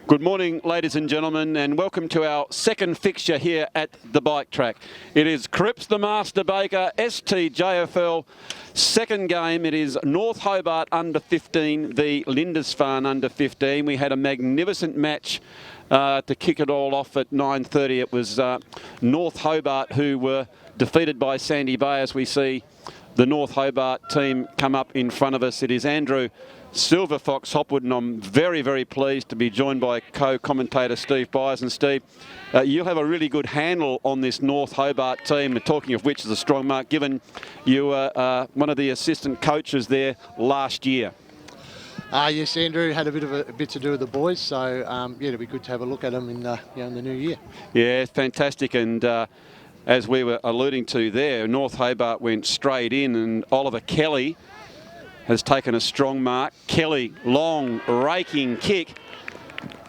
Good morning, ladies and gentlemen, and welcome to our second fixture here at the bike track. It is CRIPPS the Master Baker, STJFL second game. It is North Hobart under 15, the Lindisfarne under 15. We had a magnificent match to kick it all off at 9:30. It was North Hobart who were defeated by Sandy Bay, as we see the North Hobart team come up in front of us. It is Andrew Silver Fox Hopwood, and I'm very, very pleased to be joined by co-commentator Steve Bryes. And Steve, you'll have a really good handle on this North Hobart team, and talking of which is a strong mark, given you were one of the assistant coaches there last year. Yes, Andrew had a bit to do with the boys, so yeah, it'll be good to have a look at them in the new year. Yeah, it's fantastic, and as we were alluding to there, North Hobart went straight in, and Oliver Kelly has taken a strong mark. Kelly, long, raking kick.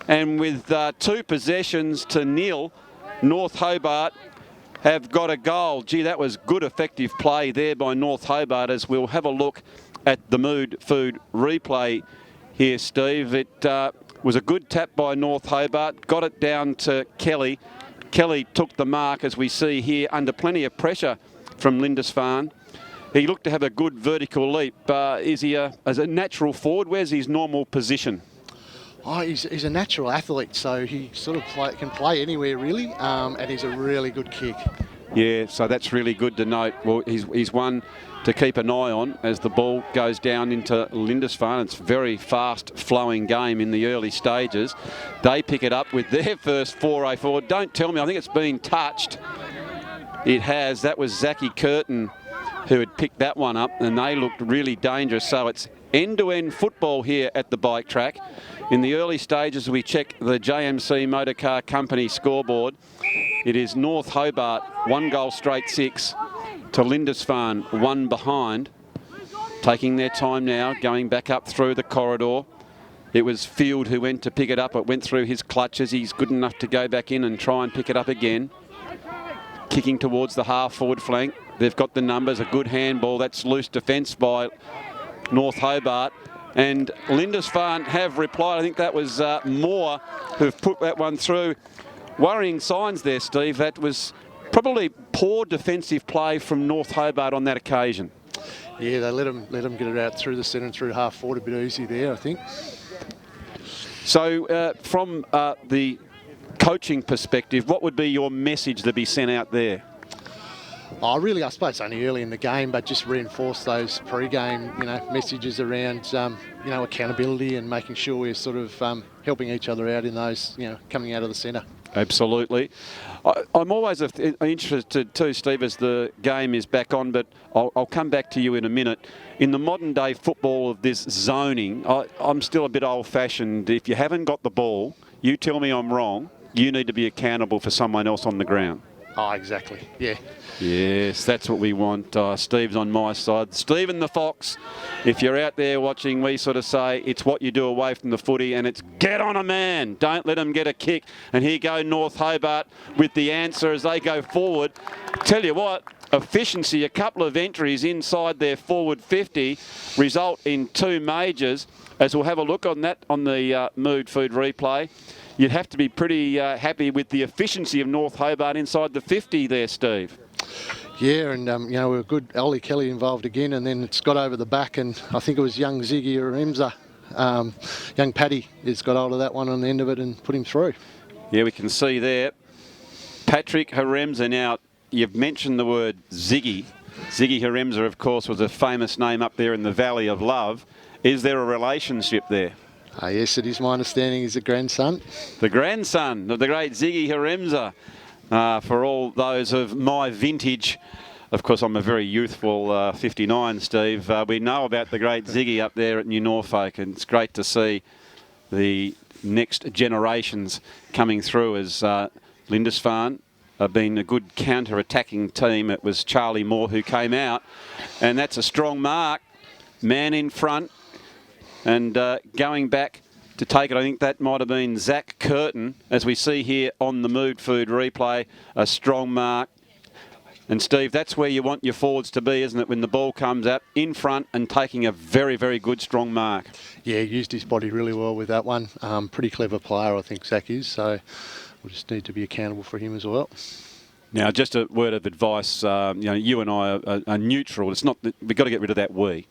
And with 2 possessions to nil, North Hobart have got a goal. Gee, that was good effective play there by North Hobart, as we'll have a look at the Mood Food replay here, Steve. It was a good tap by North Hobart, got it down to Kelly. Kelly took the mark, as we see here, under plenty of pressure from Lindisfarne. He looked to have a good vertical leap. Is he as a natural forward? Where's his normal position? Oh, he's a natural athlete, so he sort of can play anywhere really, and he's a really good kick. Yeah, so that's really good to note. Well, he's one to keep an eye on as the ball goes down into Lindisfarne. It's a very fast-flowing game in the early stages. They pick it up with their first foray forward. Don't tell me, I think it's been touched. It has. That was Zachy Curtin who had picked that one up, and they looked really dangerous. So it's end-to-end football here at the bike track. In the early stages, we check the JMC Motor Car Company scoreboard. It is North Hobart, 1 goal straight 6, to Lindisfarne, 1 behind. Taking their time now, going back up through the corridor. It was Field who went to pick it up. It went through his clutches. He's good enough to go back in and try and pick it up again. Kicking towards the half-forward flank. They've got the numbers, a good handball. That's loose defence by North Hobart. And Lindisfarne have replied. I think that was Moore who've put that one through. Worrying signs there, Steve. That was probably poor defensive play from North Hobart on that occasion. Yeah, they let them get it out through the centre and through half-forward a bit easy there, I think. So from the coaching perspective, what would be your message to be sent out there? Oh, really, I suppose only early in the game, but just reinforce those pre-game, messages around, accountability and making sure we're sort of helping each other out in those, coming out of the centre. Absolutely. I'm always interested too, Steve, as the game is back on, but I'll come back to you in a minute. In the modern day football of this zoning, I'm still a bit old-fashioned. If you haven't got the ball, you tell me I'm wrong, you need to be accountable for someone else on the ground. Oh, exactly. Yeah. Yes, that's what we want. Steve's on my side. Stephen the Fox, if you're out there watching, we sort of say it's what you do away from the footy, and it's get on a man. Don't let them get a kick. And here go North Hobart with the answer as they go forward. Tell you what, efficiency, a couple of entries inside their forward 50 result in 2 majors. As we'll have a look on that on the Mood Food replay. You'd have to be pretty happy with the efficiency of North Hobart inside the 50 there, Steve. Yeah, and we were good. Ollie Kelly involved again, and then it's got over the back, and I think it was young Ziggy Aremza, young Paddy, has got hold of that one on the end of it and put him through. Yeah, we can see there. Patrick Haremza. Now, you've mentioned the word Ziggy. Ziggy Haremza, of course, was a famous name up there in the Valley of Love. Is there a relationship there? Yes, it is my understanding he's a grandson. The grandson of the great Ziggy Haremza. For all those of my vintage, of course, I'm a very youthful 59, Steve. We know about the great Ziggy up there at New Norfolk, and it's great to see the next generations coming through as Lindisfarne have been a good counter-attacking team. It was Charlie Moore who came out, and that's a strong mark. Man in front. And going back to take it, I think that might have been Zach Curtin, as we see here on the Mood Food replay, a strong mark. And Steve, that's where you want your forwards to be, isn't it, when the ball comes up in front and taking a very, very good strong mark. Yeah, he used his body really well with that one. Pretty clever player, I think Zach is, so we'll just need to be accountable for him as well. Now, just a word of advice, you and I are neutral. It's not that we've got to get rid of that we.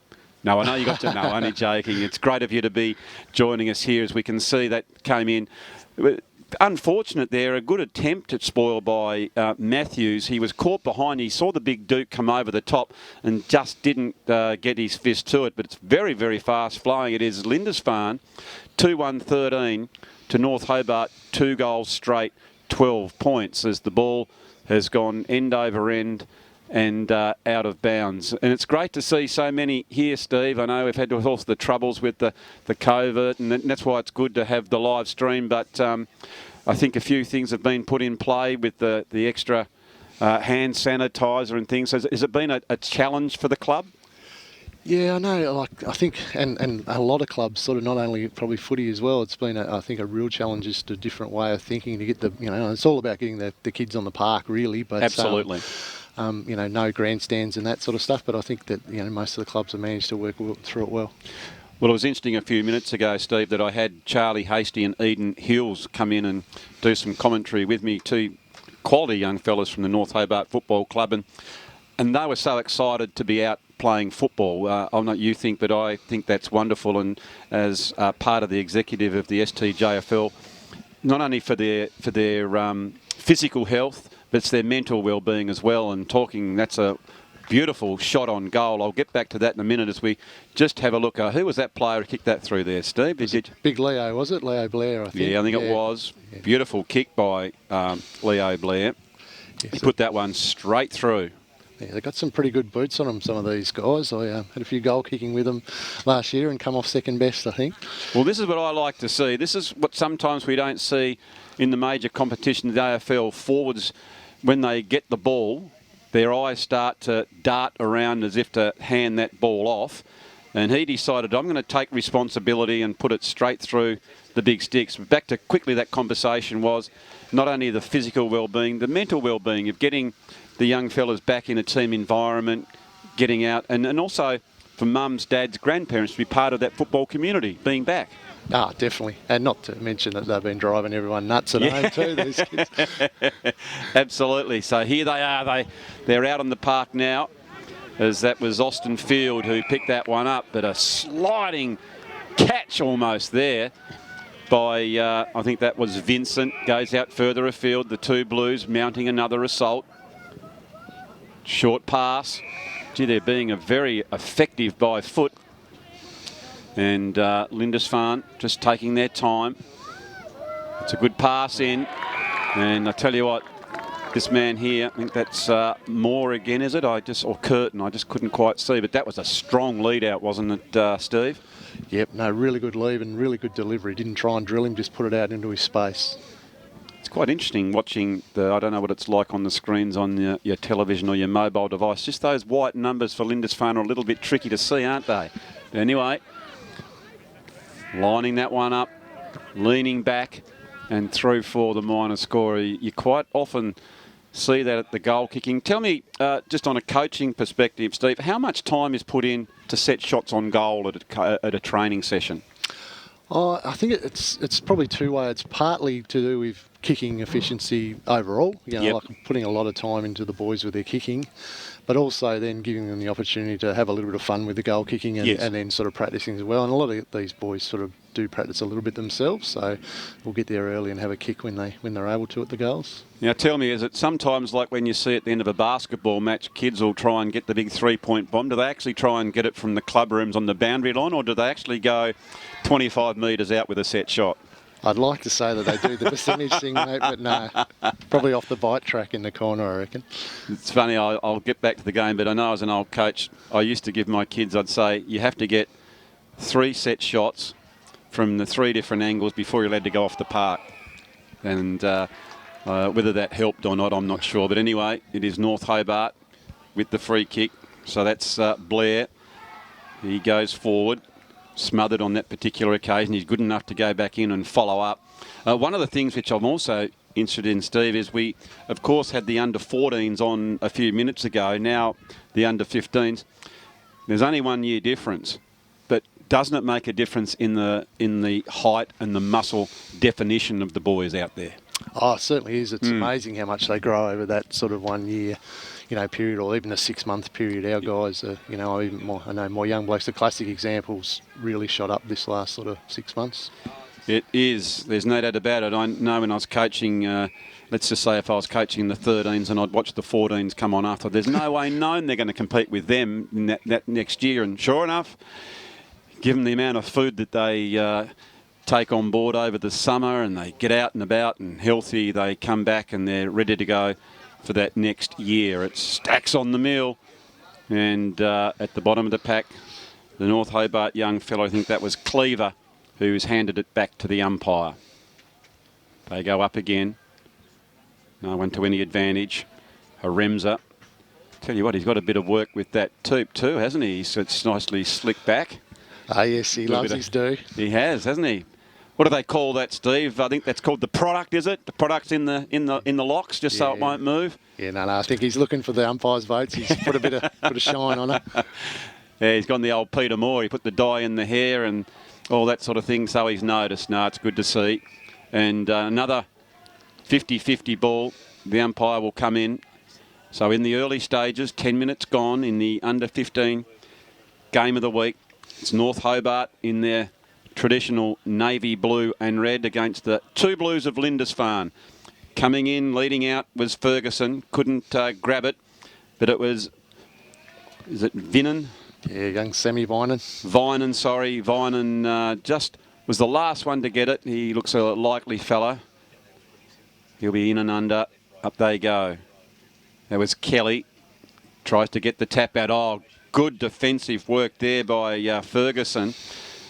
No, I know you got to know, only joking. It's great of you to be joining us here, as we can see that came in. Unfortunate there, a good attempt at spoil by Matthews. He was caught behind. He saw the big Duke come over the top and just didn't get his fist to it. But it's very, very fast flowing. It is Lindisfarne, 2-1-13 to North Hobart, 2 goals straight, 12 points as the ball has gone end over end and out of bounds. And it's great to see so many here, Steve. I know we've had also the troubles with the COVID, and that's why it's good to have the live stream. But I think a few things have been put in play with the extra hand sanitizer and things. Has it been a challenge for the club? Yeah, I know. I think, and a lot of clubs, sort of not only probably footy as well. It's been, I think, a real challenge, just a different way of thinking to get the. It's all about getting the kids on the park, really. But absolutely. No grandstands and that sort of stuff. But I think that most of the clubs have managed to work through it well. Well, it was interesting a few minutes ago, Steve, that I had Charlie Hasty and Eden Hills come in and do some commentary with me. 2 quality young fellas from the North Hobart Football Club, and they were so excited to be out playing football. I don't know what you think, but I think that's wonderful. And as part of the executive of the STJFL, not only for their physical health, but it's their mental well-being as well. And that's a beautiful shot on goal. I'll get back to that in a minute as we just have a look. Who was that player who kicked that through there, Steve? Big Leo, was it? Leo Blair, I think. Yeah, I think it was. Yeah. Beautiful kick by Leo Blair. He put that one straight through. Yeah, they've got some pretty good boots on them, some of these guys. I had a few goal kicking with them last year and come off second best, I think. Well, this is what I like to see. This is what sometimes we don't see in the major competition, the AFL. Forwards, when they get the ball, their eyes start to dart around as if to hand that ball off. And he decided, I'm going to take responsibility and put it straight through the big sticks. But back to quickly, that conversation was not only the physical well-being, the mental well-being of getting the young fellas back in a team environment, getting out, and also for mums, dads, grandparents to be part of that football community, being back. Ah, definitely. And not to mention that they've been driving everyone nuts at home too, these kids. Absolutely. So here they are. They're out on the park now, as that was Austin Field who picked that one up, but a sliding catch almost there by, I think that was Vincent, goes out further afield. The 2 Blues mounting another assault. Short pass. Gee, they're being a very effective by foot. And Lindisfarne just taking their time. It's a good pass in. And I tell you what, this man here, I think that's Moore again, is it? Or Curtin, I just couldn't quite see. But that was a strong lead out, wasn't it, Steve? Yep, no, really good lead and really good delivery. Didn't try and drill him, just put it out into his space. It's quite interesting watching I don't know what it's like on the screens on your television or your mobile device. Just those white numbers for Lindisfarne are a little bit tricky to see, aren't they? Anyway, lining that one up, leaning back and through for the minor scorer. You quite often see that at the goal kicking. Tell me, just on a coaching perspective, Steve, how much time is put in to set shots on goal at a training session? Oh, I think it's probably 2 ways. It's partly to do with kicking efficiency overall, like putting a lot of time into the boys with their kicking, but also then giving them the opportunity to have a little bit of fun with the goal kicking and then sort of practicing as well. And a lot of these boys sort of do practice a little bit themselves, so we'll get there early and have a kick when they're able to at the goals. Now tell me, is it sometimes like when you see at the end of a basketball match, kids will try and get the big 3-point bomb? Do they actually try and get it from the club rooms on the boundary line, or do they actually go 25 metres out with a set shot? I'd like to say that they do the percentage thing, mate, but no. Probably off the bite track in the corner, I reckon. It's funny, I'll get back to the game, but I know as an old coach, I used to give my kids, I'd say, you have to get 3 set shots from the 3 different angles before you're allowed to go off the park. And whether that helped or not, I'm not sure. But anyway, it is North Hobart with the free kick. So that's Blair. He goes forward. smothered on that particular occasion. He's good enough to go back in and follow up. One of the things which I'm also interested in, Steve, is we, of course, had the under-14s on a few minutes ago. Now the under-15s. There's only 1 year difference, but doesn't it make a difference in the height and the muscle definition of the boys out there? Oh, it certainly is. It's amazing how much they grow over that sort of 1 year, period, or even a 6 month period. Our guys are, I know my young blokes, the classic examples, really shot up this last sort of 6 months. It is. There's no doubt about it. I know when I was coaching, let's just say if I was coaching the 13s and I'd watch the 14s come on after, there's no way known they're going to compete with them in that next year. And sure enough, given the amount of food that they take on board over the summer and they get out and about and healthy, they come back and they're ready to go for that next year. It's stacks on the mill. And at the bottom of the pack, the North Hobart young fellow, I think that was Cleaver, who's handed it back to the umpire. They go up again. No one to any advantage. Haremza. Tell you what, he's got a bit of work with that toop too, hasn't he? So it's nicely slicked back. Ah, yes, he loves his do. He has, hasn't he? What do they call that, Steve? I think that's called the product, is it? The product's in the locks, just so it won't move. Yeah, no. I think he's looking for the umpire's votes. He's put a bit of shine on it. Yeah, he's gone the old Peter Moore. He put the dye in the hair and all that sort of thing, so he's noticed. No, it's good to see. And another 50-50 ball. The umpire will come in. So in the early stages, 10 minutes gone in the under-15 game of the week. It's North Hobart in their traditional navy blue and red against the two blues of Lindisfarne. Coming in, leading out was Ferguson. Couldn't grab it, but it was, is it Vinan? Yeah, young Sammy Vinan. Vinan just was the last one to get it. He looks a likely fellow. He'll be in and under. Up they go. There was Kelly. Tries to get the tap out. Oh, good defensive work there by Ferguson.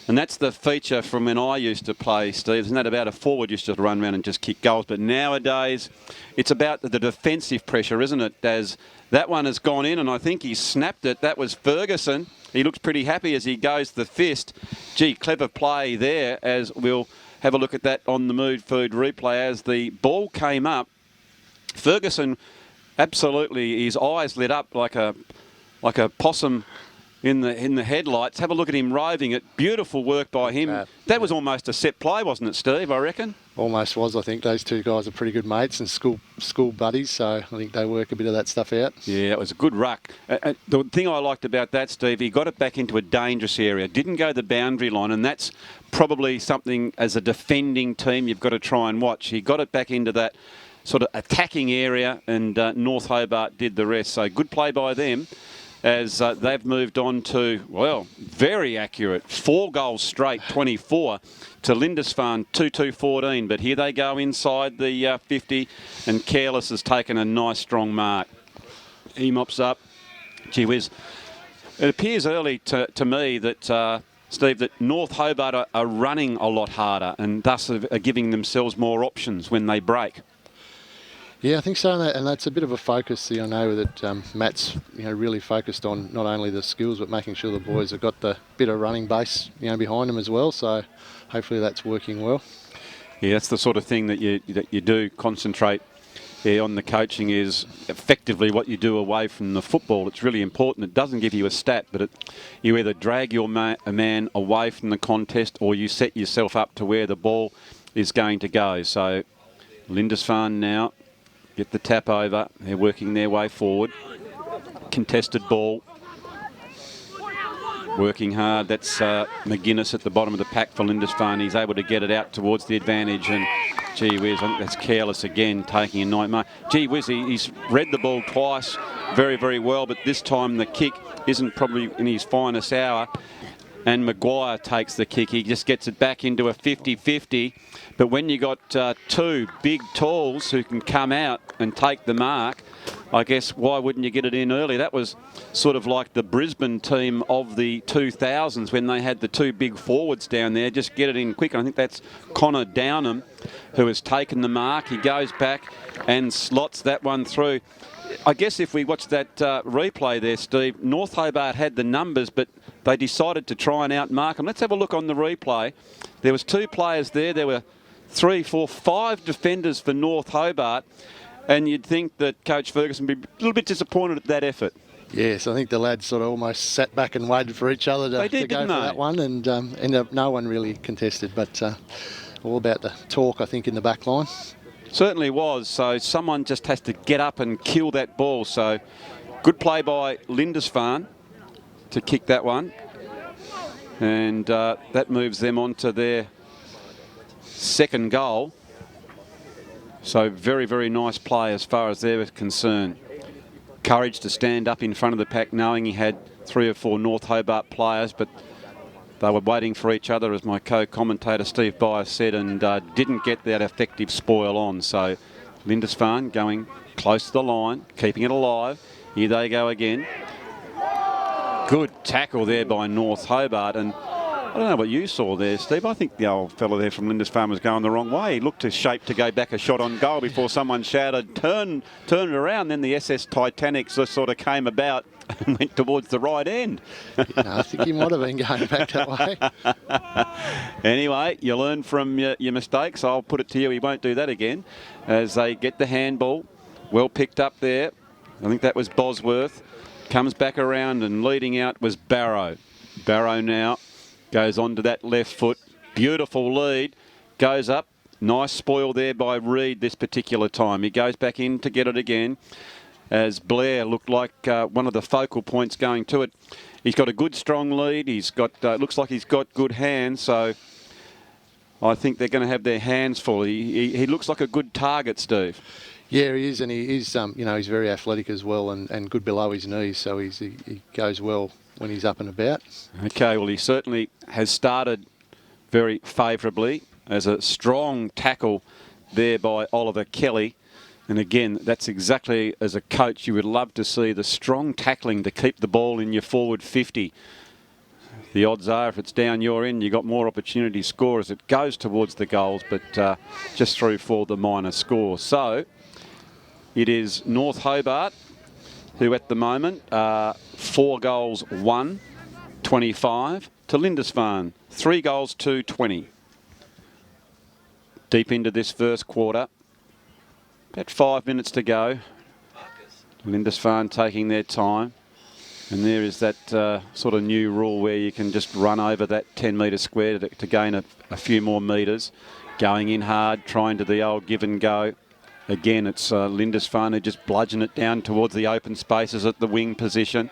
And that's the feature from when I used to play, Steve. Isn't that about a forward used to run around and just kick goals? But nowadays, it's about the defensive pressure, isn't it? As that one has gone in, and I think he snapped it. That was Ferguson. He looks pretty happy as he goes the fist. Gee, clever play there, as we'll have a look at that on the Mood Food replay. As the ball came up, Ferguson, absolutely, his eyes lit up like a possum in the headlights. Have a look at him roving it. Beautiful work by him. That was almost a set play, wasn't it, Steve, I reckon? Almost was. I think those two guys are pretty good mates and school buddies, so I think they work a bit of that stuff out. Yeah, it was a good ruck. The thing I liked about that, Steve, he got it back into a dangerous area. Didn't go the boundary line, and that's probably something as a defending team you've got to try and watch. He got it back into that sort of attacking area, and North Hobart did the rest. So good play by them. As they've moved on to, well, very accurate, 4 goals straight, 24 to Lindisfarne, 2-2-14. But here they go inside the 50, and Careless has taken a nice strong mark. He mops up. Gee whiz. It appears early to me that, Steve, that North Hobart are running a lot harder and thus are giving themselves more options when they break. Yeah, I think so, and that's a bit of a focus. I know that Matt's really focused on not only the skills but making sure the boys have got the bit of running base behind them as well. So hopefully that's working well. Yeah, that's the sort of thing that you do concentrate on the coaching, is effectively what you do away from the football. It's really important. It doesn't give you a stat, but you either drag your man away from the contest or you set yourself up to where the ball is going to go. So Lindisfarne now get the tap over. They're working their way forward. Contested ball. Working hard. That's McGuinness at the bottom of the pack for Lindisfarne. He's able to get it out towards the advantage. And gee whiz, I think that's Careless again, taking a nightmare. Gee whiz, he's read the ball twice very, very well, but this time the kick isn't probably in his finest hour. And Maguire takes the kick. He just gets it back into a 50-50. But when you got two big talls who can come out and take the mark, I guess, why wouldn't you get it in early? That was sort of like the Brisbane team of the 2000s when they had the two big forwards down there. Just get it in quick. I think that's Connor Downham who has taken the mark. He goes back and slots that one through. I guess if we watch that replay there, Steve, North Hobart had the numbers, but they decided to try and outmark them. Let's have a look on the replay. There was two players there. There were 3, 4, 5 defenders for North Hobart. And you'd think that Coach Ferguson would be a little bit disappointed at that effort. Yes, I think the lads sort of almost sat back and waited for each other to go for that one, and ended up no one really contested, but all about the talk, I think, in the back line. Certainly was. So someone just has to get up and kill that ball. So good play by Lindisfarne to kick that one. And that moves them on to their second goal. So very, very nice play as far as they're concerned. Courage to stand up in front of the pack, knowing he had 3 or 4 North Hobart players, but they were waiting for each other, as my co-commentator Steve Bryes said, and didn't get that effective spoil on. So Lindisfarne going close to the line, keeping it alive. Here they go again. Good tackle there by North Hobart, and I don't know what you saw there, Steve. I think the old fellow there from Lindisfarne was going the wrong way. He looked to shape to go back a shot on goal before someone shouted, turn it around. Then the SS Titanic just sort of came about and went towards the right end. No, I think he might have been going back that way. Anyway, you learn from your mistakes. I'll put it to you, he won't do that again. As they get the handball, well picked up there. I think that was Bosworth. Comes back around, and leading out was Barrow. Barrow now goes on to that left foot. Beautiful lead. Goes up. Nice spoil there by Reid this particular time. He goes back in to get it again, as Blair looked like one of the focal points going to it. He's got a good, strong lead. He's got, looks like he's got good hands, so I think they're going to have their hands full. He looks like a good target, Steve. Yeah, he is, and he is, you know, he's very athletic as well, and good below his knees, so he goes well when he's up and about. Okay, well, he certainly has started very favourably as a strong tackle there by Oliver Kelly. And again, that's exactly as a coach you would love to see, the strong tackling to keep the ball in your forward 50. The odds are if it's down your end, you've got more opportunity to score as it goes towards the goals, but just through for the minor score. So it is North Hobart who at the moment are 4 goals 1, 25 to Lindisfarne, 3 goals 2, 20. Deep into this first quarter, about 5 minutes to go. Lindisfarne taking their time, and there is that sort of new rule where you can just run over that 10 metre square to gain a few more metres. Going in hard, trying to the old give and go. Again, it's Lindisfarne who just bludgeon it down towards the open spaces at the wing position.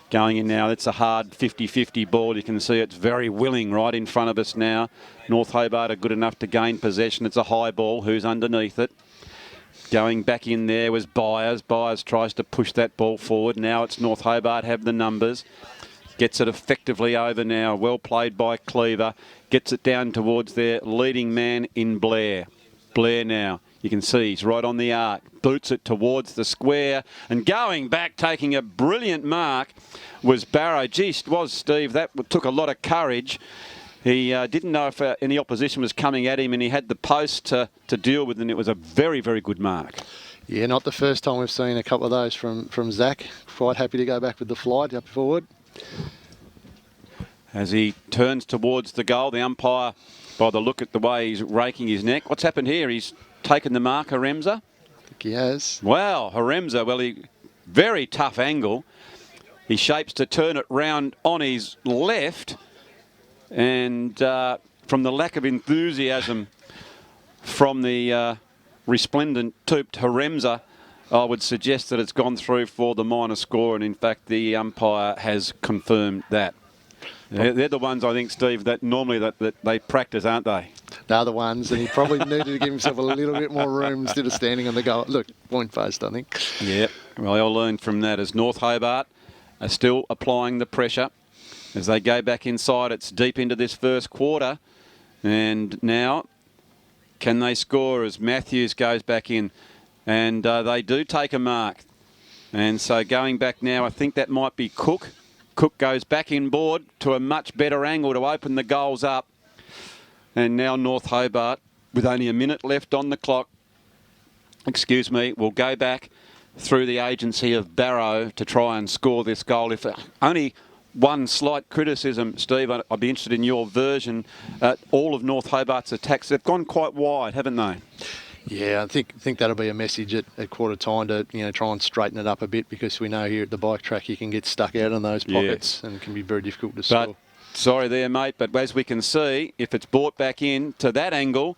Going in now, it's a hard 50-50 ball. You can see it's very willing right in front of us now. North Hobart are good enough to gain possession. It's a high ball. Who's underneath it? Going back in there was Bryes. Bryes tries to push that ball forward. Now it's North Hobart have the numbers. Gets it effectively over now. Well played by Cleaver. Gets it down towards their leading man in Blair. Blair now. You can see he's right on the arc. Boots it towards the square. And going back, taking a brilliant mark, was Barrow. Gee, was Steve. That took a lot of courage. He didn't know if any opposition was coming at him, and he had the post to deal with, and it was a very, very good mark. Yeah, not the first time we've seen a couple of those from Zach. Quite happy to go back with the flight up forward. As he turns towards the goal, the umpire, by the look at the way he's raking his neck. What's happened here? He's taken the mark, Haremza? I think he has. Wow, Haremza, well, very tough angle. He shapes to turn it round on his left, and from the lack of enthusiasm from the resplendent tooped Haremza, I would suggest that it's gone through for the minor score, and in fact the umpire has confirmed that. They're the ones, I think, Steve, that normally that they practice, aren't they? They're the ones, and he probably needed to give himself a little bit more room instead of standing on the goal. Look, point post, I think. Yeah, well, I'll learn from that as North Hobart are still applying the pressure. As they go back inside, it's deep into this first quarter. And now, can they score as Matthews goes back in? And they do take a mark. And so going back now, I think that might be Cook. Cook goes back inboard to a much better angle to open the goals up. And now North Hobart, with only a minute left on the clock, will go back through the agency of Barrow to try and score this goal. If only one slight criticism, Steve, I'd be interested in your version. All of North Hobart's attacks, they've gone quite wide, haven't they? Yeah, I think that'll be a message at quarter time to try and straighten it up a bit, because we know here at the bike track you can get stuck out in those pockets and it can be very difficult to score. Sorry there, mate, but as we can see, if it's brought back in to that angle,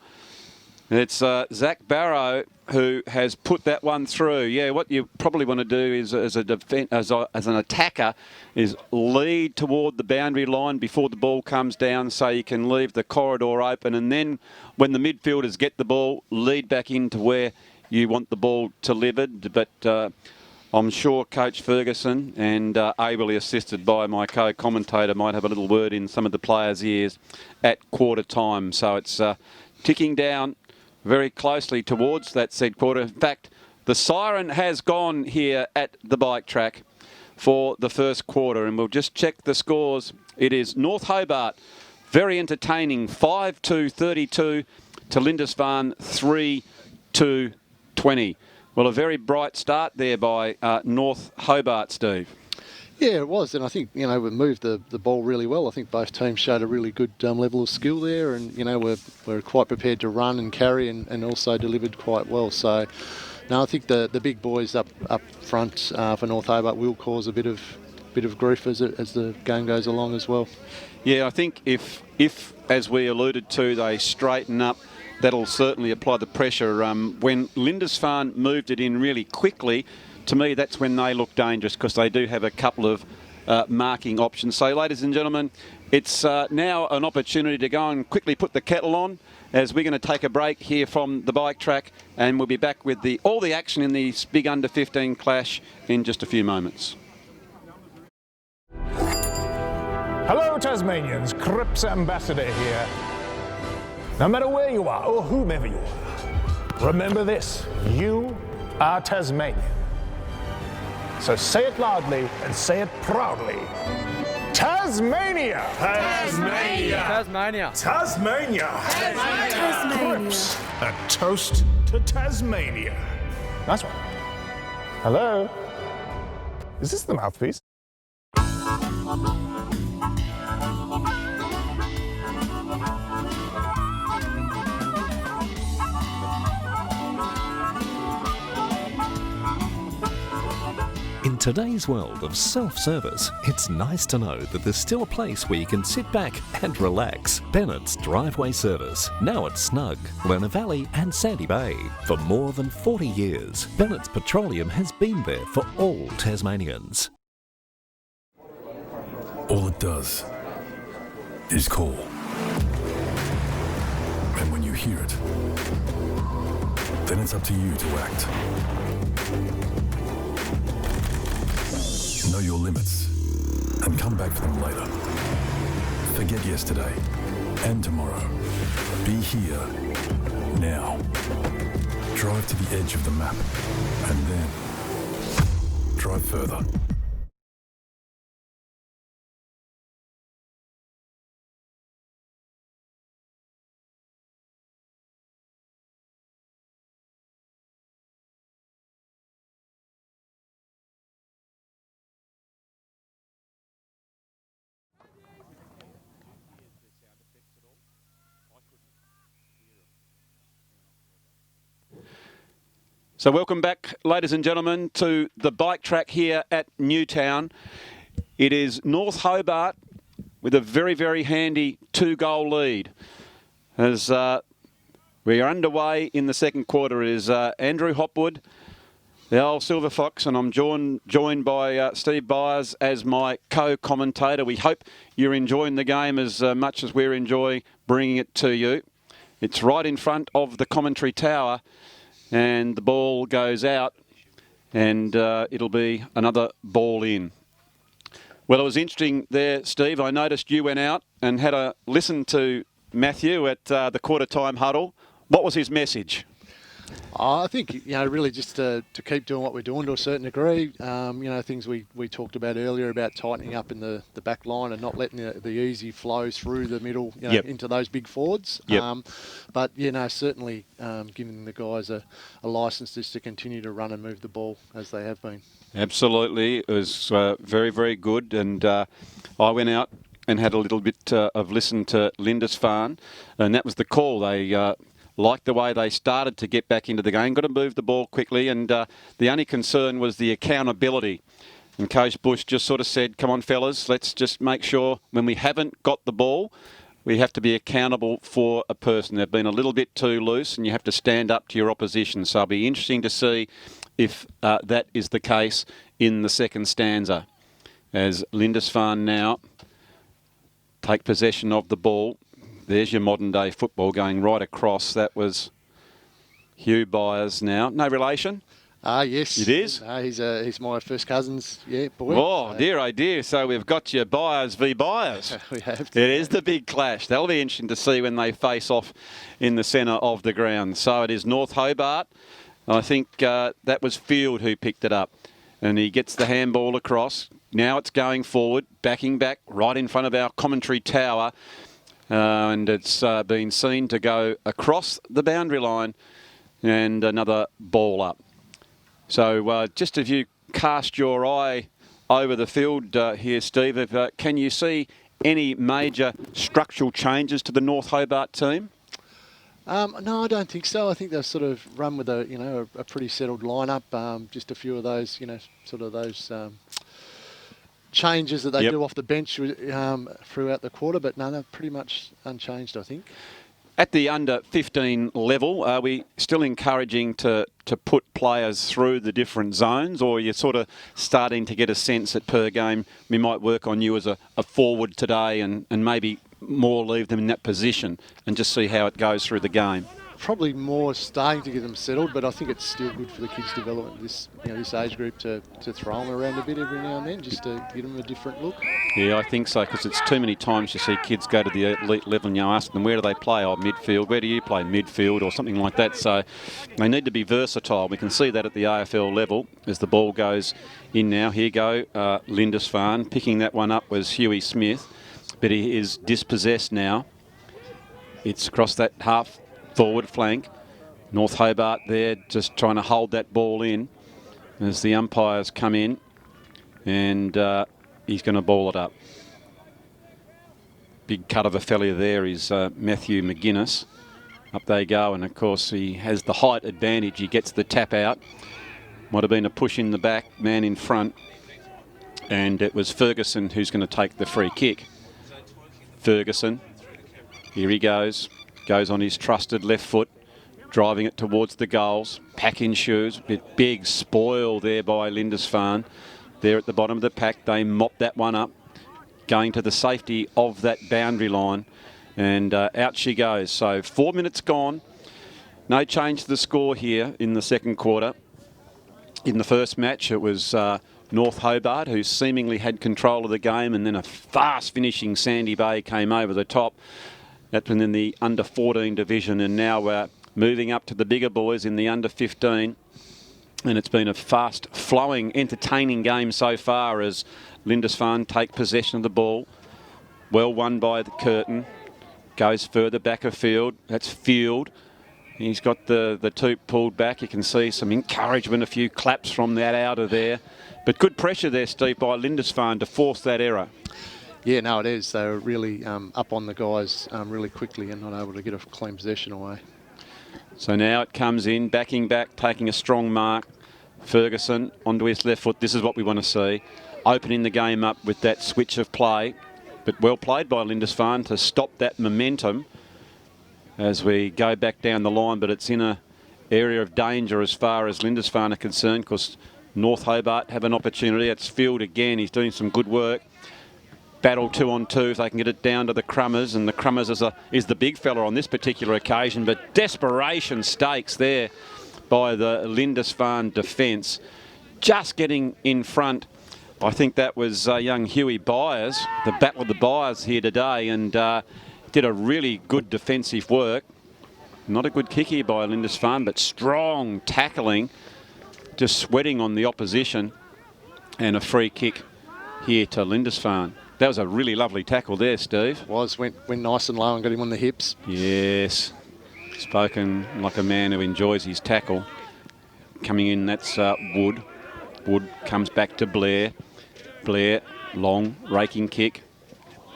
it's Zach Barrow who has put that one through. Yeah, what you probably want to do is, as an attacker, is lead toward the boundary line before the ball comes down, so you can leave the corridor open, and then when the midfielders get the ball, lead back into where you want the ball delivered. But I'm sure Coach Ferguson, and ably assisted by my co-commentator, might have a little word in some of the players' ears at quarter time. So it's ticking down very closely towards that said quarter. In fact, the siren has gone here at the bike track for the first quarter, and we'll just check the scores. It is North Hobart, very entertaining, 5-2-32 to Lindisfarne, 3-2-20. Well, a very bright start there by North Hobart, Steve. Yeah, it was, and I think we moved the ball really well. I think both teams showed a really good level of skill there, and we're quite prepared to run and carry, and also delivered quite well. So, no, I think the big boys up front for North Hobart will cause a bit of grief as the game goes along as well. Yeah, I think if as we alluded to, they straighten up, that'll certainly apply the pressure. When Lindisfarne moved it in really quickly, to me, that's when they look dangerous, because they do have a couple of marking options. So, ladies and gentlemen, it's now an opportunity to go and quickly put the kettle on, as we're going to take a break here from the bike track, and we'll be back with all the action in the big under-15 clash in just a few moments. Hello, Tasmanians. CRIPPS Ambassador here. No matter where you are, or whomever you are, remember this: you are Tasmanian. So say it loudly and say it proudly. Tasmania! Tasmania! Tasmania! Tasmania! Tasmania! CRIPPS, a toast to Tasmania. Nice one. Hello? Is this the mouthpiece? In today's world of self-service, it's nice to know that there's still a place where you can sit back and relax. Bennett's Driveway Service, now at Snug, Lerner Valley and Sandy Bay. For more than 40 years, Bennett's Petroleum has been there for all Tasmanians. All it does is call. And when you hear it, then it's up to you to act. Know your limits and come back for them later. Forget yesterday and tomorrow. Be here now. Drive to the edge of the map and then drive further. So welcome back, ladies and gentlemen, to the bike track here at Newtown. It is North Hobart with a very, very handy 2-goal lead. As we are underway in the second quarter, is Andrew Hopwood, the old Silver Fox, and I'm joined by Steve Bryes as my co-commentator. We hope you're enjoying the game as much as we're enjoying bringing it to you. It's right in front of the commentary tower, and the ball goes out, and it'll be another ball in. Well, it was interesting there, Steve. I noticed you went out and had a listen to Matthew at the quarter-time huddle. What was his message? I think, really just to keep doing what we're doing to a certain degree. Things we talked about earlier about tightening up in the back line and not letting the easy flow through the middle into those big forwards. Yep. But certainly giving the guys a licence just to continue to run and move the ball as they have been. Absolutely. It was very, very good. And I went out and had a little bit of listen to Lindisfarne, and that was the call. They liked the way they started to get back into the game, got to move the ball quickly, and the only concern was the accountability. And Coach Bush just sort of said, come on, fellas, let's just make sure when we haven't got the ball, we have to be accountable for a person. They've been a little bit too loose, and you have to stand up to your opposition. So it'll be interesting to see if that is the case in the second stanza. As Lindisfarne now take possession of the ball. There's your modern day football going right across. That was Hugh Bryes now. No relation? Yes. It is? He's my first cousin's boy. Oh, dear, oh dear. So we've got your Bryes v. Bryes. We have. It is the big clash. That'll be interesting to see when they face off in the centre of the ground. So it is North Hobart. I think that was Field who picked it up. And he gets the handball across. Now it's going forward, backing back right in front of our commentary tower. And it's been seen to go across the boundary line and another ball up. So just if you cast your eye over the field here, Steve, can you see any major structural changes to the North Hobart team? No, I don't think so. I think they've sort of run with a pretty settled lineup. Just a few of those, those changes that they do off the bench throughout the quarter, but no, they're pretty much unchanged, I think. At the under 15 level, are we still encouraging to put players through the different zones, or are you sort of starting to get a sense that per game we might work on you as a forward today and maybe more leave them in that position and just see how it goes through the game? Probably more starting to get them settled, but I think it's still good for the kids' development, this age group, to throw them around a bit every now and then, just to give them a different look. Yeah, I think so, because it's too many times you see kids go to the elite level and you ask them, where do they play? Oh, midfield. Where do you play? Midfield, or something like that. So they need to be versatile. We can see that at the AFL level as the ball goes in now. Here go Lindisfarne. Picking that one up was Huey Smith, but he is dispossessed now. It's across that half forward flank. North Hobart there just trying to hold that ball in as the umpires come in, and he's going to ball it up. Big cut of a fella there is Matthew McGuinness. Up they go, and of course he has the height advantage. He gets the tap out. Might have been a push in the back, man in front, and it was Ferguson who's going to take the free kick. Ferguson, here he goes on his trusted left foot, driving it towards the goals. Pack in shoes, big spoil there by Lindisfarne. There at the bottom of the pack, they mop that one up, going to the safety of that boundary line, and out she goes. So 4 minutes gone. No change to the score here in the second quarter. In the first match, it was North Hobart who seemingly had control of the game, and then a fast finishing Sandy Bay came over the top. That's been in the under 14 division, and now we're moving up to the bigger boys in the under 15. And it's been a fast flowing, entertaining game so far as Lindisfarne take possession of the ball. Well won by the Curtin. Goes further back of field. That's Field. He's got the toot pulled back. You can see some encouragement, a few claps from that out of there. But good pressure there, Steve, by Lindisfarne to force that error. Yeah, no, it is. They were really up on the guys really quickly and not able to get a clean possession away. So now it comes in, backing back, taking a strong mark. Ferguson onto his left foot. This is what we want to see. Opening the game up with that switch of play. But well played by Lindisfarne to stop that momentum as we go back down the line. But it's in an area of danger as far as Lindisfarne are concerned, because North Hobart have an opportunity. It's Field again. He's doing some good work. Battle 2-on-2 if they can get it down to the Crummers, and the Crummers is the big fella on this particular occasion, but desperation stakes there by the Lindisfarne defence. Just getting in front, I think that was young Huey Byers, the battle of the Byers here today, and did a really good defensive work. Not a good kick here by Lindisfarne, but strong tackling, just sweating on the opposition, and a free kick here to Lindisfarne. That was a really lovely tackle there, Steve. Went nice and low and got him on the hips. Yes, spoken like a man who enjoys his tackle. Coming in, that's Wood. Wood comes back to Blair. Blair, long, raking kick.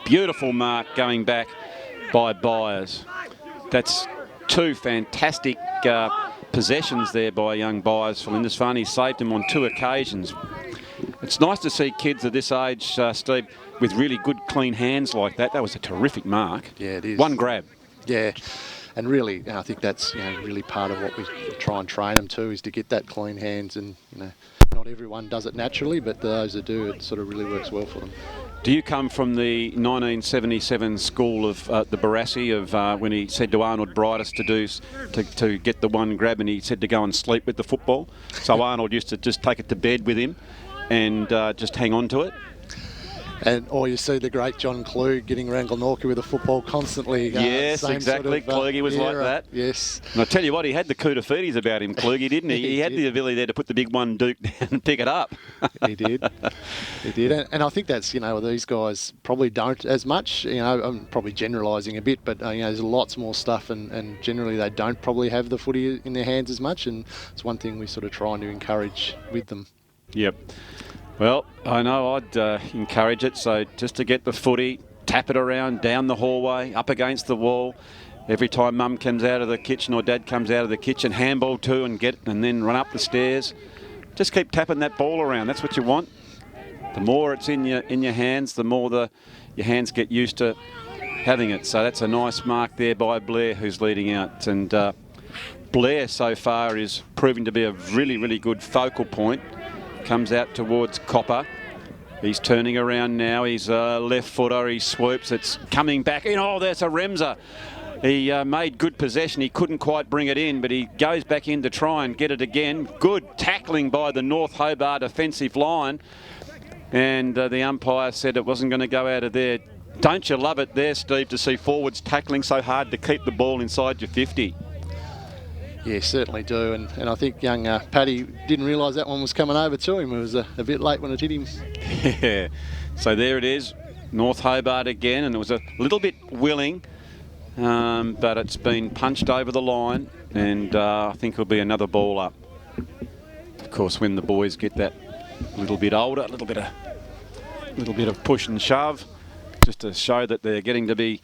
Beautiful mark going back by Bryes. That's two fantastic possessions there by young Bryes for Lindisfarne. He saved him on 2 occasions. It's nice to see kids at this age, Steve, with really good, clean hands like that. That was a terrific mark. Yeah, it is. One grab. Yeah, and really, I think that's really part of what we try and train them to, is to get that clean hands. And not everyone does it naturally, but those that do, it sort of really works well for them. Do you come from the 1977 school of the Barassi of when he said to Arnold Brytis to get the one grab, and he said to go and sleep with the football? So Arnold used to just take it to bed with him and just hang on to it. Or you see the great John Klug getting around Glenorchy with a football constantly. Yes, exactly. Kluge was like that. Yes. And I tell you what, he had the coup de feedis about him, Kluge, didn't he? He had the ability there to put the big one Duke down and pick it up. He did. He did. And I think that's, these guys probably don't as much. I'm probably generalising a bit, but there's lots more stuff, and generally they don't probably have the footy in their hands as much, and it's one thing we sort of trying to encourage with them. Yep. Well, I know I'd encourage it, so just to get the footy, tap it around, down the hallway, up against the wall. Every time Mum comes out of the kitchen or Dad comes out of the kitchen, handball too, and then run up the stairs. Just keep tapping that ball around. That's what you want. The more it's in your hands, the more your hands get used to having it. So that's a nice mark there by Blair, who's leading out. And Blair so far is proving to be a really, really good focal point. Comes out towards Copper. He's turning around now. He's a left footer. He swoops. It's coming back in. Oh, there's a Remser. He made good possession. He couldn't quite bring it in, but he goes back in to try and get it again. Good tackling by the North Hobart defensive line. And the umpire said it wasn't going to go out of there. Don't you love it there, Steve, to see forwards tackling so hard to keep the ball inside your 50? Yeah, certainly do. And I think young Paddy didn't realise that one was coming over to him. It was a bit late when it hit him. Yeah. So there it is. North Hobart again. And it was a little bit willing, but it's been punched over the line. And I think it'll be another ball up. Of course, when the boys get that little bit older, a little bit of push and shove, just to show that they're getting to be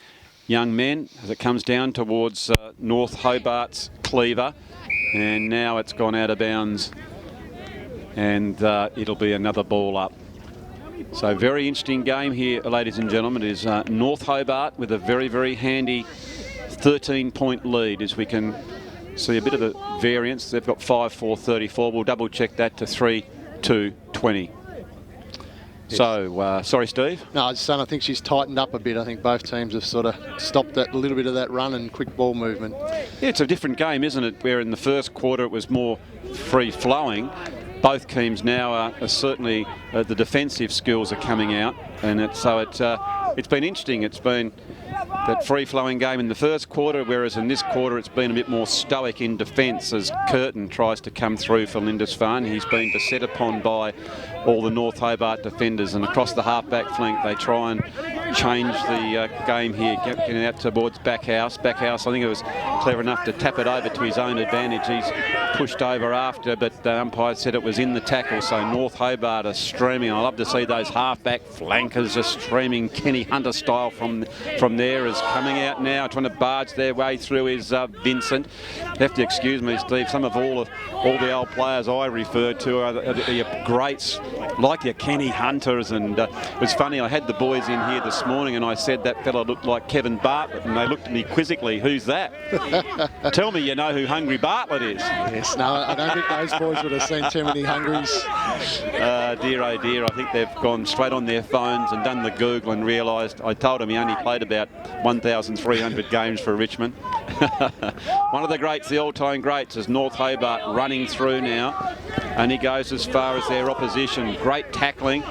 young men, as it comes down towards North Hobart's cleaver, and now it's gone out of bounds, and it'll be another ball up. So very interesting game here, ladies and gentlemen. It is North Hobart with a very, very handy 13-point lead, as we can see a bit of a variance. They've got 5-4-34. We'll double check that to 3-2-20. Yes. So, sorry, Steve? No, I was just saying, I think she's tightened up a bit. I think both teams have sort of stopped that little bit of that run and quick ball movement. Yeah, it's a different game, isn't it? Where in the first quarter it was more free-flowing. Both teams now are certainly the defensive skills are coming out, and it's been interesting. It's been that free-flowing game in the first quarter, whereas in this quarter it's been a bit more stoic in defence as Curtin tries to come through for Lindisfarne. He's been beset upon by all the North Hobart defenders, and across the half-back flank they try and change the game here, getting out towards Backhouse. Backhouse, I think it was clever enough to tap it over to his own advantage. He's pushed over after, but the umpire said it was in the tackle, so North Hobart are streaming. I love to see those half-back flankers just streaming Kenny Hunter style from there. Is coming out now, trying to barge their way through is Vincent. You have to excuse me, Steve, some of all the old players I referred to are your greats, like your Kenny Hunters, and it was funny, I had the boys in here this morning and I said that fella looked like Kevin Bartlett, and they looked at me quizzically, who's that? Tell me you know who Hungry Bartlett is. Yes, no, I don't think those boys would have seen too many Hungries. Dear oh dear, I think they've gone straight on their phones and done the Google and realised, I told him he only played about 1,300 games for Richmond. One of the greats, the all-time greats, is North Hobart running through now, and he goes as far as their opposition. Great tackling,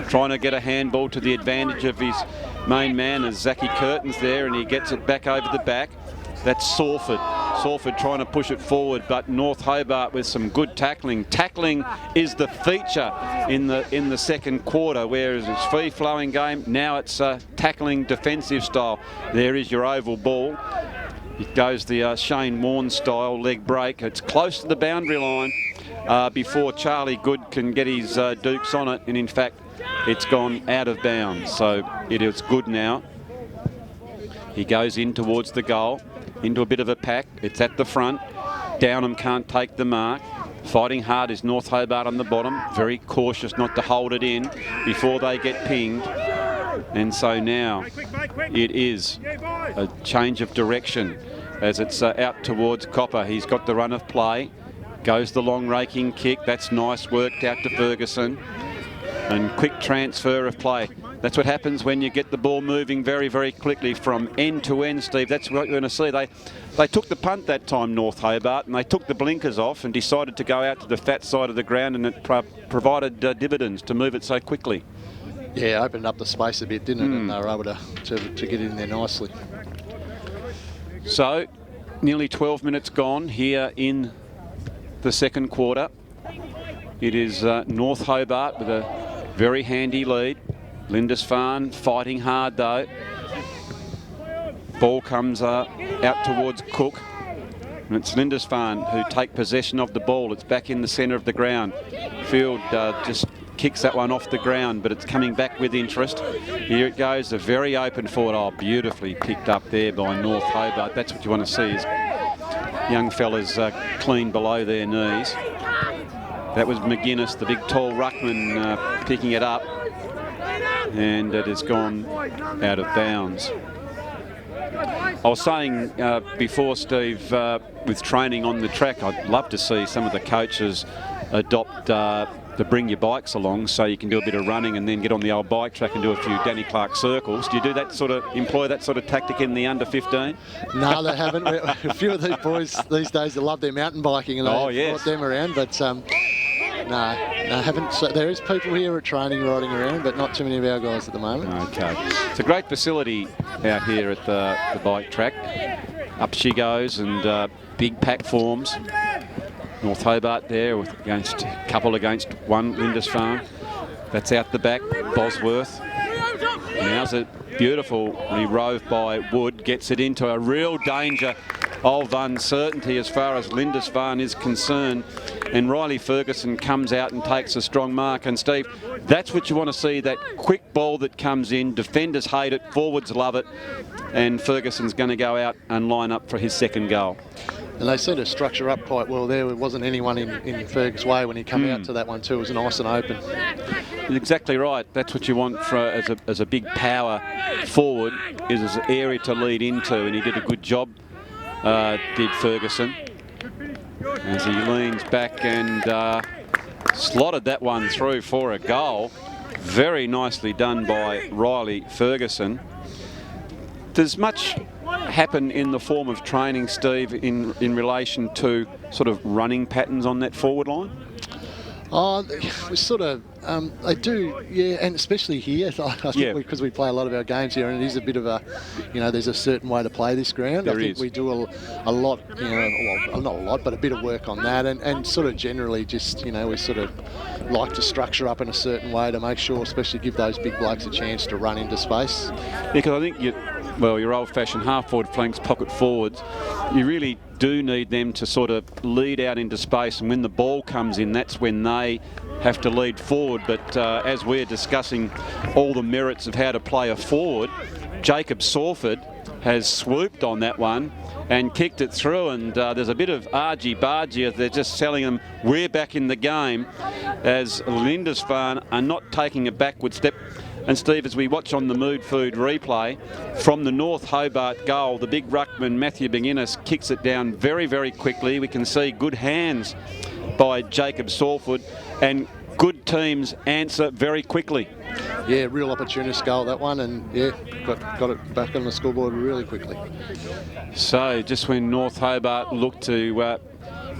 trying to get a handball to the advantage of his main man as Zachy Curtin's there, and he gets it back over the back. That's Sawford. Salford trying to push it forward, but North Hobart with some good tackling. Tackling is the feature in the second quarter, whereas it's free-flowing game. Now it's tackling defensive style. There is your oval ball. It goes the Shane Warne style leg break. It's close to the boundary line before Charlie Good can get his dukes on it, and in fact it's gone out of bounds, so it is good now. He goes in towards the goal, into a bit of a pack. It's at the front. Downham can't take the mark. Fighting hard is North Hobart on the bottom, very cautious not to hold it in before they get pinged. And so now it is a change of direction as it's out towards Copper. He's got the run of play. Goes the long raking kick. That's nice, worked out to Ferguson. And quick transfer of play. That's what happens when you get the ball moving very, very quickly from end to end, Steve. That's what you're going to see. They took the punt that time, North Hobart, and they took the blinkers off and decided to go out to the fat side of the ground, and it provided dividends to move it so quickly. Yeah, opened up the space a bit, didn't it? And they were able to get in there nicely. So, nearly 12 minutes gone here in the second quarter. It is North Hobart with a very handy lead. Lindisfarne fighting hard though. Ball comes out towards Cook. And it's Lindisfarne who take possession of the ball. It's back in the centre of the ground. Field just kicks that one off the ground, but it's coming back with interest. Here it goes, a very open forward. Oh, beautifully picked up there by North Hobart. That's what you want to see, is young fellas clean below their knees. That was McGuinness, the big tall ruckman, picking it up, and it has gone out of bounds. I was saying before, Steve, with training on the track, I'd love to see some of the coaches adopt the bring your bikes along, so you can do a bit of running and then get on the old bike track and do a few Danny Clark circles. Do you do that employ that sort of tactic in the under 15? No, they haven't. A few of these boys these days, they love their mountain biking, and they've brought them around, but no, I haven't. So there is people here at training riding around, but not too many of our guys at the moment. Okay. It's a great facility out here at the bike track. Up she goes, and big pack forms. North Hobart there against a couple against one, Lindisfarne. That's out the back, Bosworth. Now's a beautiful rove by Wood, gets it into a real danger of uncertainty as far as Lindisfarne is concerned. And Riley Ferguson comes out and takes a strong mark. And Steve, that's what you want to see, that quick ball that comes in. Defenders hate it, forwards love it. And Ferguson's going to go out and line up for his second goal. And they seem to structure up quite well there. There wasn't anyone in Ferg's way when he came out to that one too. It was nice and open. Exactly right. That's what you want for as a big power forward, is an area to lead into, and he did a good job, did Ferguson. As he leans back and slotted that one through for a goal. Very nicely done by Riley Ferguson. There's much happen in the form of training, Steve, in relation to sort of running patterns on that forward line? Oh, we sort of, they do, yeah, and especially here, I think because we play a lot of our games here, and it is a bit of a, there's a certain way to play this ground. I think we do a lot, well, not a lot, but a bit of work on that, and sort of generally just, we sort of like to structure up in a certain way to make sure, especially give those big blokes a chance to run into space. Because I think your old-fashioned half-forward flanks, pocket forwards, you really do need them to sort of lead out into space, and when the ball comes in, that's when they have to lead forward. But as we're discussing all the merits of how to play a forward, Jacob Salford has swooped on that one and kicked it through, and there's a bit of argy-bargy. They're just selling them. We're back in the game as Lindisfarne are not taking a backward step. And Steve, as we watch on the Mood Food replay, from the North Hobart goal, the big ruckman Matthew McGuinness kicks it down very, very quickly. We can see good hands by Jacob Salford, and good teams answer very quickly. Yeah, real opportunist goal, that one, and yeah, got it back on the scoreboard really quickly. So just when North Hobart looked to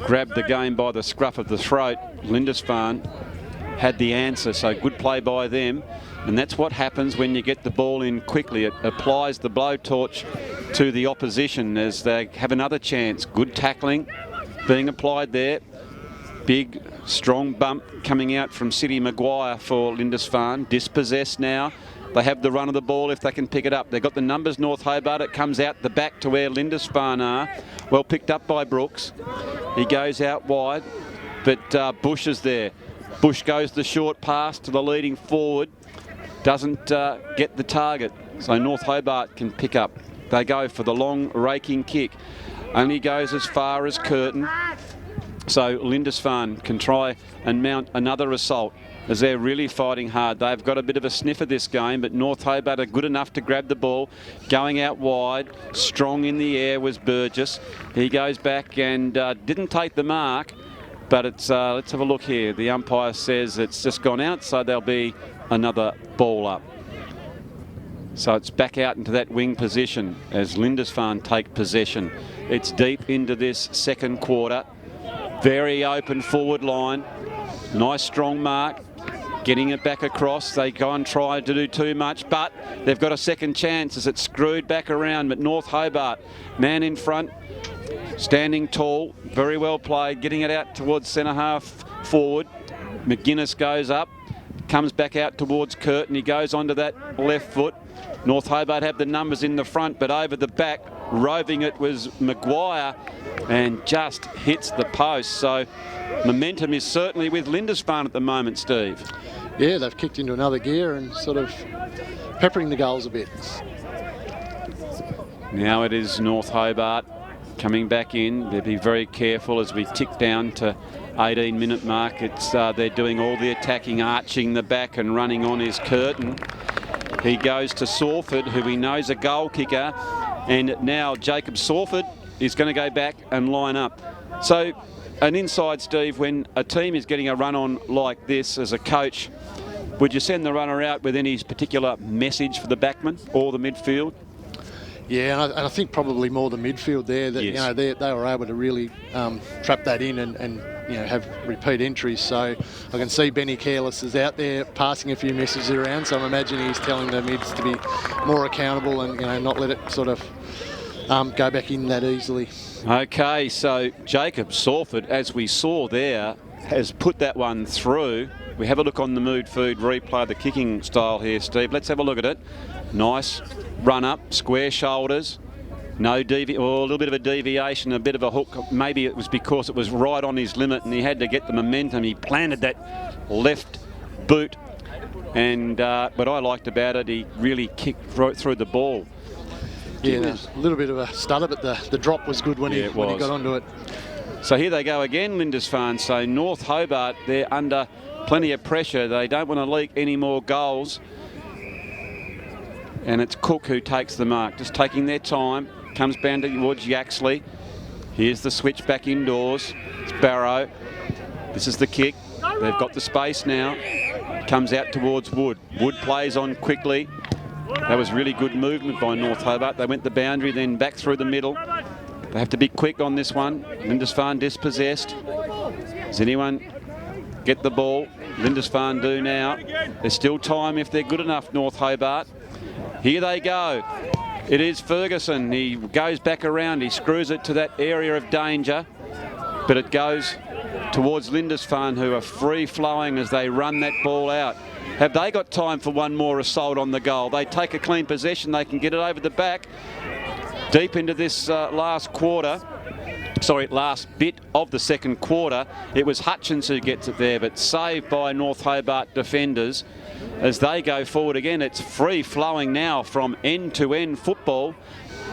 grab the game by the scruff of the throat, Lindisfarne had the answer, so good play by them. And that's what happens when you get the ball in quickly. It applies the blowtorch to the opposition as they have another chance. Good tackling being applied there. Big, strong bump coming out from City Maguire for Lindisfarne. Dispossessed now. They have the run of the ball if they can pick it up. They've got the numbers, North Hobart. It comes out the back to where Lindisfarne are. Well picked up by Brooks. He goes out wide, but Bush is there. Bush goes the short pass to the leading forward. Doesn't get the target. So North Hobart can pick up. They go for the long raking kick. Only goes as far as Curtin. So Lindisfarne can try and mount another assault as they're really fighting hard. They've got a bit of a sniff of this game, but North Hobart are good enough to grab the ball. Going out wide, strong in the air was Burgess. He goes back and didn't take the mark, but it's let's have a look here. The umpire says it's just gone out, so there'll be another ball up. So it's back out into that wing position as Lindisfarne take possession. It's deep into this second quarter. Very open forward line. Nice strong mark. Getting it back across. They go and try to do too much, but they've got a second chance as it's screwed back around. But North Hobart, man in front, standing tall, very well played, getting it out towards centre half forward. McGuinness goes up, comes back out towards Curtin. He goes onto that left foot. North Hobart have the numbers in the front, but over the back, roving it was Maguire and just hits the post. So momentum is certainly with Lindisfarne at the moment, Steve. Yeah, they've kicked into another gear and sort of peppering the goals a bit. Now it is North Hobart coming back in. They'll be very careful as we tick down to 18-minute mark. It's they're doing all the attacking, arching the back and running on is Curtin. He goes to Sawford, who he knows a goal kicker, and now Jacob Sawford is going to go back and line up. So an inside, Steve, when a team is getting a run on like this as a coach, would you send the runner out with any particular message for the backman or the midfield? Yeah, and I think probably more the midfield there. That, yes. You know, they were able to really trap that in and you know, have repeat entries. So I can see Benny Careless is out there passing a few messages around. So I'm imagining he's telling the mids to be more accountable and, you know, not let it sort of go back in that easily. Okay, so Jacob Sawford, as we saw there, has put that one through. We have a look on the Mood Food replay, the kicking style here, Steve. Let's have a look at it. Nice run up, square shoulders. No a little bit of a deviation, a bit of a hook. Maybe it was because it was right on his limit and he had to get the momentum. He planted that left boot, and what I liked about it, he really kicked right through the ball. Yeah, a little bit of a stutter, but the drop was good when he got onto it. So here they go again, Lindisfarne. So North Hobart, they're under plenty of pressure. They don't want to leak any more goals. And it's Cook who takes the mark, just taking their time. Comes down towards Yaxley. Here's the switch back indoors. It's Barrow. This is the kick. They've got the space now. Comes out towards Wood. Wood plays on quickly. That was really good movement by North Hobart. They went the boundary, then back through the middle. They have to be quick on this one. Lindisfarne dispossessed. Does anyone get the ball? Lindisfarne do now. There's still time if they're good enough, North Hobart. Here they go. It is Ferguson. He goes back around. He screws it to that area of danger, but it goes towards Lindisfarne, who are free-flowing as they run that ball out. Have they got time for one more assault on the goal? They take a clean possession. They can get it over the back. Deep into this last bit of the second quarter. It was Hutchins who gets it there, but saved by North Hobart defenders. As they go forward again, it's free-flowing now from end-to-end football.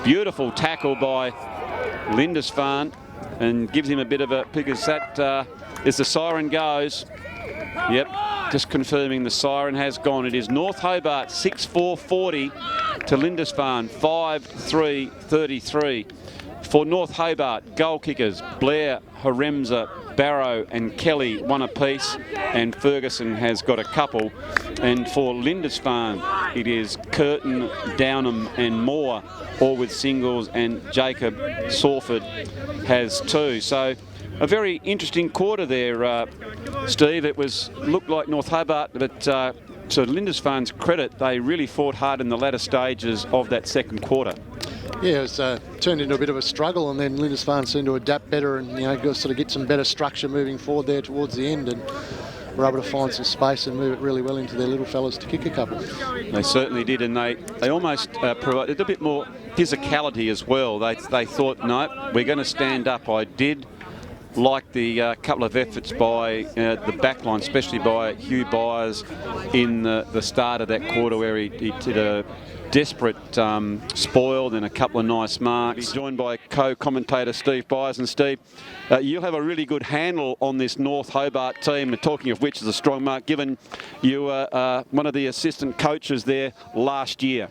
Beautiful tackle by Lindisfarne and gives him a bit of a, because that, as the siren goes, yep, just confirming the siren has gone. It is North Hobart 6-4-40 to Lindisfarne 5-3-33. For North Hobart, goal kickers Blair, Haremza, Barrow and Kelly one apiece, and Ferguson has got a couple. And for Lindisfarne, it is Curtin, Downham and Moore, all with singles, and Jacob Sawford has two. So a very interesting quarter there, Steve. It looked like North Hobart, but to Lindisfarne's credit, they really fought hard in the latter stages of that second quarter. Yeah, it was turned into a bit of a struggle, and then Lindisfarne seemed to adapt better and, sort of get some better structure moving forward there towards the end, and were able to find some space and move it really well into their little fellas to kick a couple. They certainly did, and they almost provided a bit more physicality as well. They thought, no, we're going to stand up. I did like the couple of efforts by the back line, especially by Hugh Bryes in the start of that quarter, where he did a desperate spoil, then a couple of nice marks. He's joined by co-commentator Steve Bryes. And Steve, you'll have a really good handle on this North Hobart team, and talking of which is a strong mark, given you were one of the assistant coaches there last year.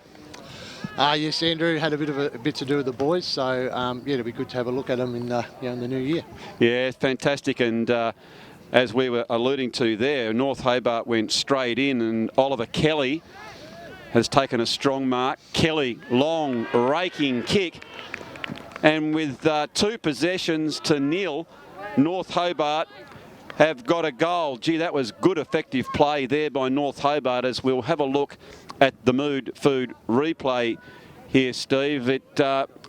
Yes, Andrew had a bit to do with the boys, so yeah, it'll be good to have a look at them in the new year. Yeah, fantastic. And as we were alluding to there, North Hobart went straight in, and Oliver Kelly has taken a strong mark. Kelly, long raking kick, and with 2 possessions to nil, North Hobart have got a goal. Gee, that was good effective play there by North Hobart, as we'll have a look at the Mood Food replay here, Steve. It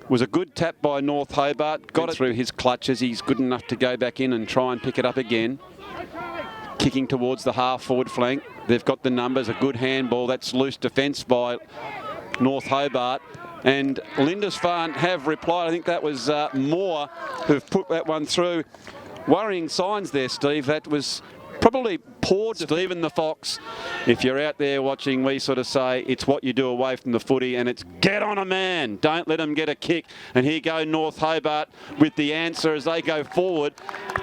was a good tap by North Hobart, got it through his clutches. He's good enough to go back in and try and pick it up again. Kicking towards the half forward flank. They've got the numbers, a good handball. That's loose defence by North Hobart. And Lindisfarne have replied. I think that was Moore who've put that one through. Worrying signs there, Steve. That was probably poor. Stephen the Fox, if you're out there watching, we sort of say it's what you do away from the footy, and it's get on a man. Don't let them get a kick. And here go North Hobart with the answer as they go forward.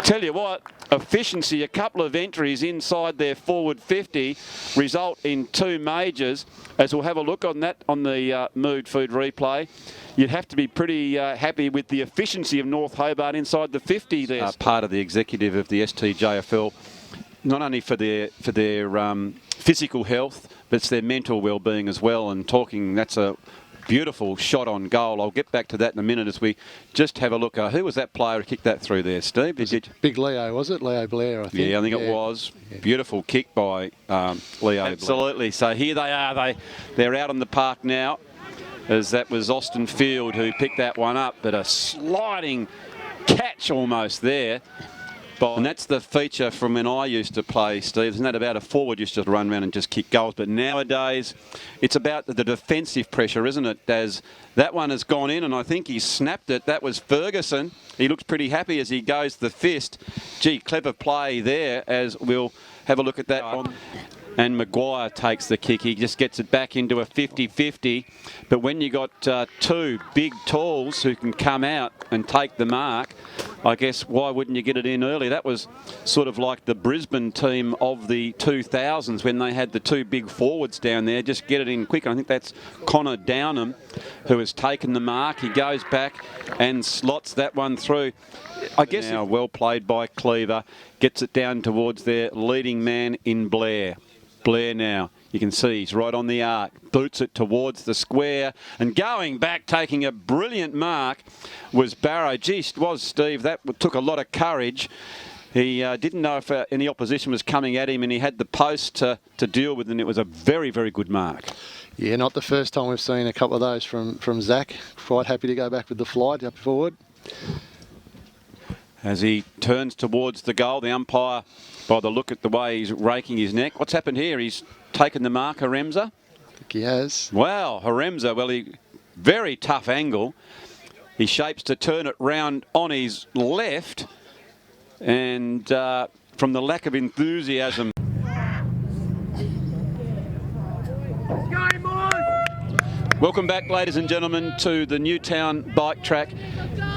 Tell you what, efficiency, a couple of entries inside their forward 50 result in 2 majors. As we'll have a look on that on the Mood Food replay, you'd have to be pretty happy with the efficiency of North Hobart inside the 50 there. Part of the executive of the STJFL, not only for their physical health, but it's their mental well-being as well. And talking, that's a beautiful shot on goal. I'll get back to that in a minute as we just have a look. Who was that player who kicked that through there, Steve? Big Leo, was it? Leo Blair, I think. Yeah, I think it was. Yeah. Beautiful kick by Leo. Absolutely. Blair. So here they are. They're out on the park now, as that was Austin Field who picked that one up, but a sliding catch almost there. And that's the feature from when I used to play, Steve. Isn't that about a forward used to run around and just kick goals? But nowadays, it's about the defensive pressure, isn't it? As that one has gone in, and I think he snapped it. That was Ferguson. He looks pretty happy as he goes the fist. Gee, clever play there, as we'll have a look at that on. And Maguire takes the kick. He just gets it back into a 50-50. But when you got 2 big talls who can come out and take the mark, I guess why wouldn't you get it in early? That was sort of like the Brisbane team of the 2000s when they had the 2 big forwards down there. Just get it in quick. I think that's Connor Downham who has taken the mark. He goes back and slots that one through. I guess now well played by Cleaver. Gets it down towards their leading man in Blair. Blair now, you can see he's right on the arc, boots it towards the square, and going back, taking a brilliant mark, was Barrow. Gee, Steve, that took a lot of courage. He didn't know if any opposition was coming at him, and he had the post to deal with, and it was a very, very good mark. Yeah, not the first time we've seen a couple of those from Zach. Quite happy to go back with the flight up forward. As he turns towards the goal, the umpire, by the look at the way he's raking his neck. What's happened here? He's taken the mark, Haremza? I think he has. Wow, Haremza, well, very tough angle. He shapes to turn it round on his left, and from the lack of enthusiasm. Welcome back, ladies and gentlemen, to the Newtown bike track.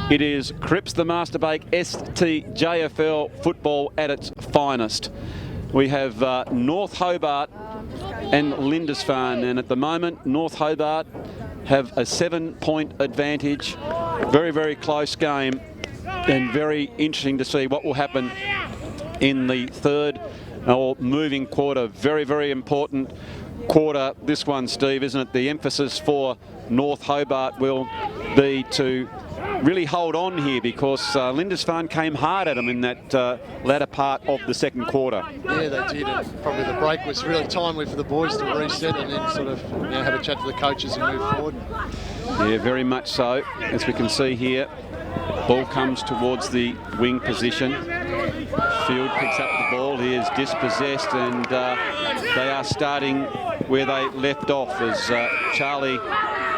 It is CRIPPS, the Masterbake STJFL football at its finest. We have North Hobart and Lindisfarne, and at the moment North Hobart have a 7-point advantage. Very, very close game, and very interesting to see what will happen in the third or moving quarter. Very, very important quarter, this one, Steve, isn't it? The emphasis for North Hobart will be to really hold on here, because Lindisfarne came hard at them in that latter part of the second quarter. Yeah, they did. And probably the break was really timely for the boys to reset and then sort of have a chat to the coaches and move forward. Yeah, very much so. As we can see here, ball comes towards the wing position. Field picks up the ball. He is dispossessed, and they are starting where they left off as Charlie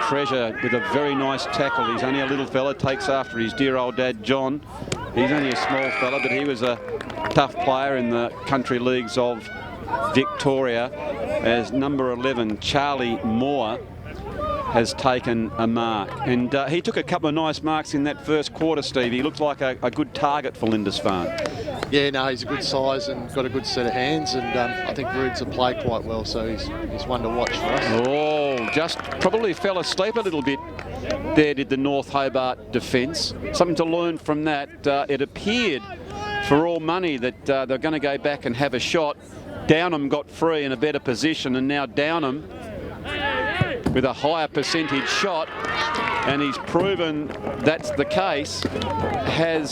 Treasure with a very nice tackle. He's only a little fella, takes after his dear old dad John. He's only a small fella, but he was a tough player in the country leagues of Victoria. As number 11, Charlie Moore, has taken a mark. And he took a couple of nice marks in that first quarter, Steve. He looked like a good target for Lindisfarne. Yeah, no, he's a good size and got a good set of hands, and I think reads the play quite well, so he's one to watch for us. Oh, just probably fell asleep a little bit there, did the North Hobart defence. Something to learn from that. It appeared for all money that they're going to go back and have a shot. Downham got free in a better position, and now Downham with a higher percentage shot, and he's proven that's the case.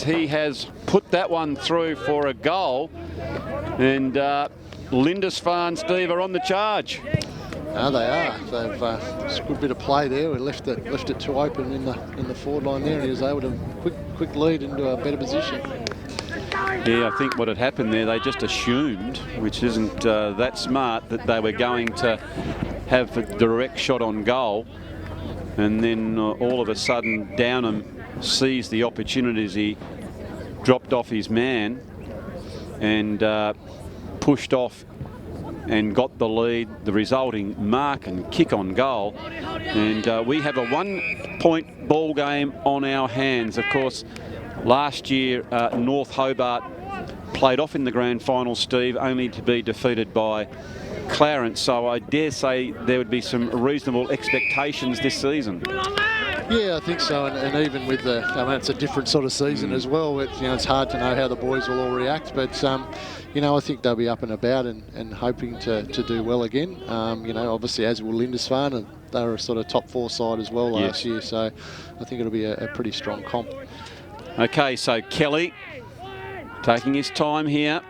He has put that one through for a goal, and Lindisfarne, Steve, are on the charge. No, they are. They've it's a good bit of play there. We left it too open in the forward line there, and he was able to quick lead into a better position. Yeah, I think what had happened there, they just assumed, which isn't that smart, that they were going to have a direct shot on goal, and then all of a sudden Downham seized the opportunity as he dropped off his man and pushed off and got the lead, the resulting mark and kick on goal. And we have a 1-point ball game on our hands. Of course, last year North Hobart played off in the grand final, Steve, only to be defeated by Clarence, so I dare say there would be some reasonable expectations this season. Yeah, I think so, and even with it's a different sort of season as well. It's hard to know how the boys will all react, but I think they'll be up and about and hoping to do well again. Obviously, as will Lindisfarne, and they were a sort of top 4 side as well last year, so I think it'll be a pretty strong comp. Okay, so Kelly taking his time here,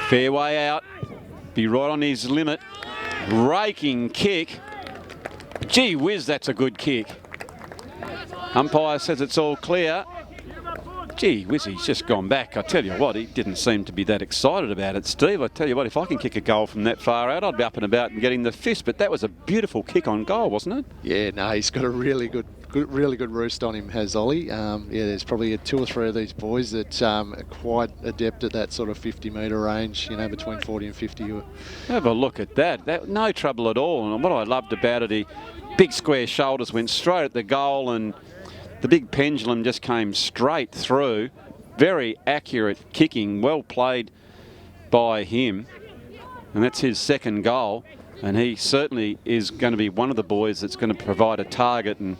fair way out. Be right on his limit. Raking kick. Gee whiz, that's a good kick. Umpire says it's all clear. Gee whiz, he's just gone back. I tell you what, he didn't seem to be that excited about it, Steve. I tell you what, if I can kick a goal from that far out, I'd be up and about and getting the fist. But that was a beautiful kick on goal, wasn't it? Yeah, no, he's got a really good roost on him, has Ollie. There's probably 2 or 3 of these boys that are quite adept at that sort of 50-metre range, between 40 and 50. Have a look at that. No trouble at all. And what I loved about it, he big square shoulders, went straight at the goal, and the big pendulum just came straight through. Very accurate kicking, well played by him. And that's his second goal. And he certainly is going to be one of the boys that's going to provide a target, and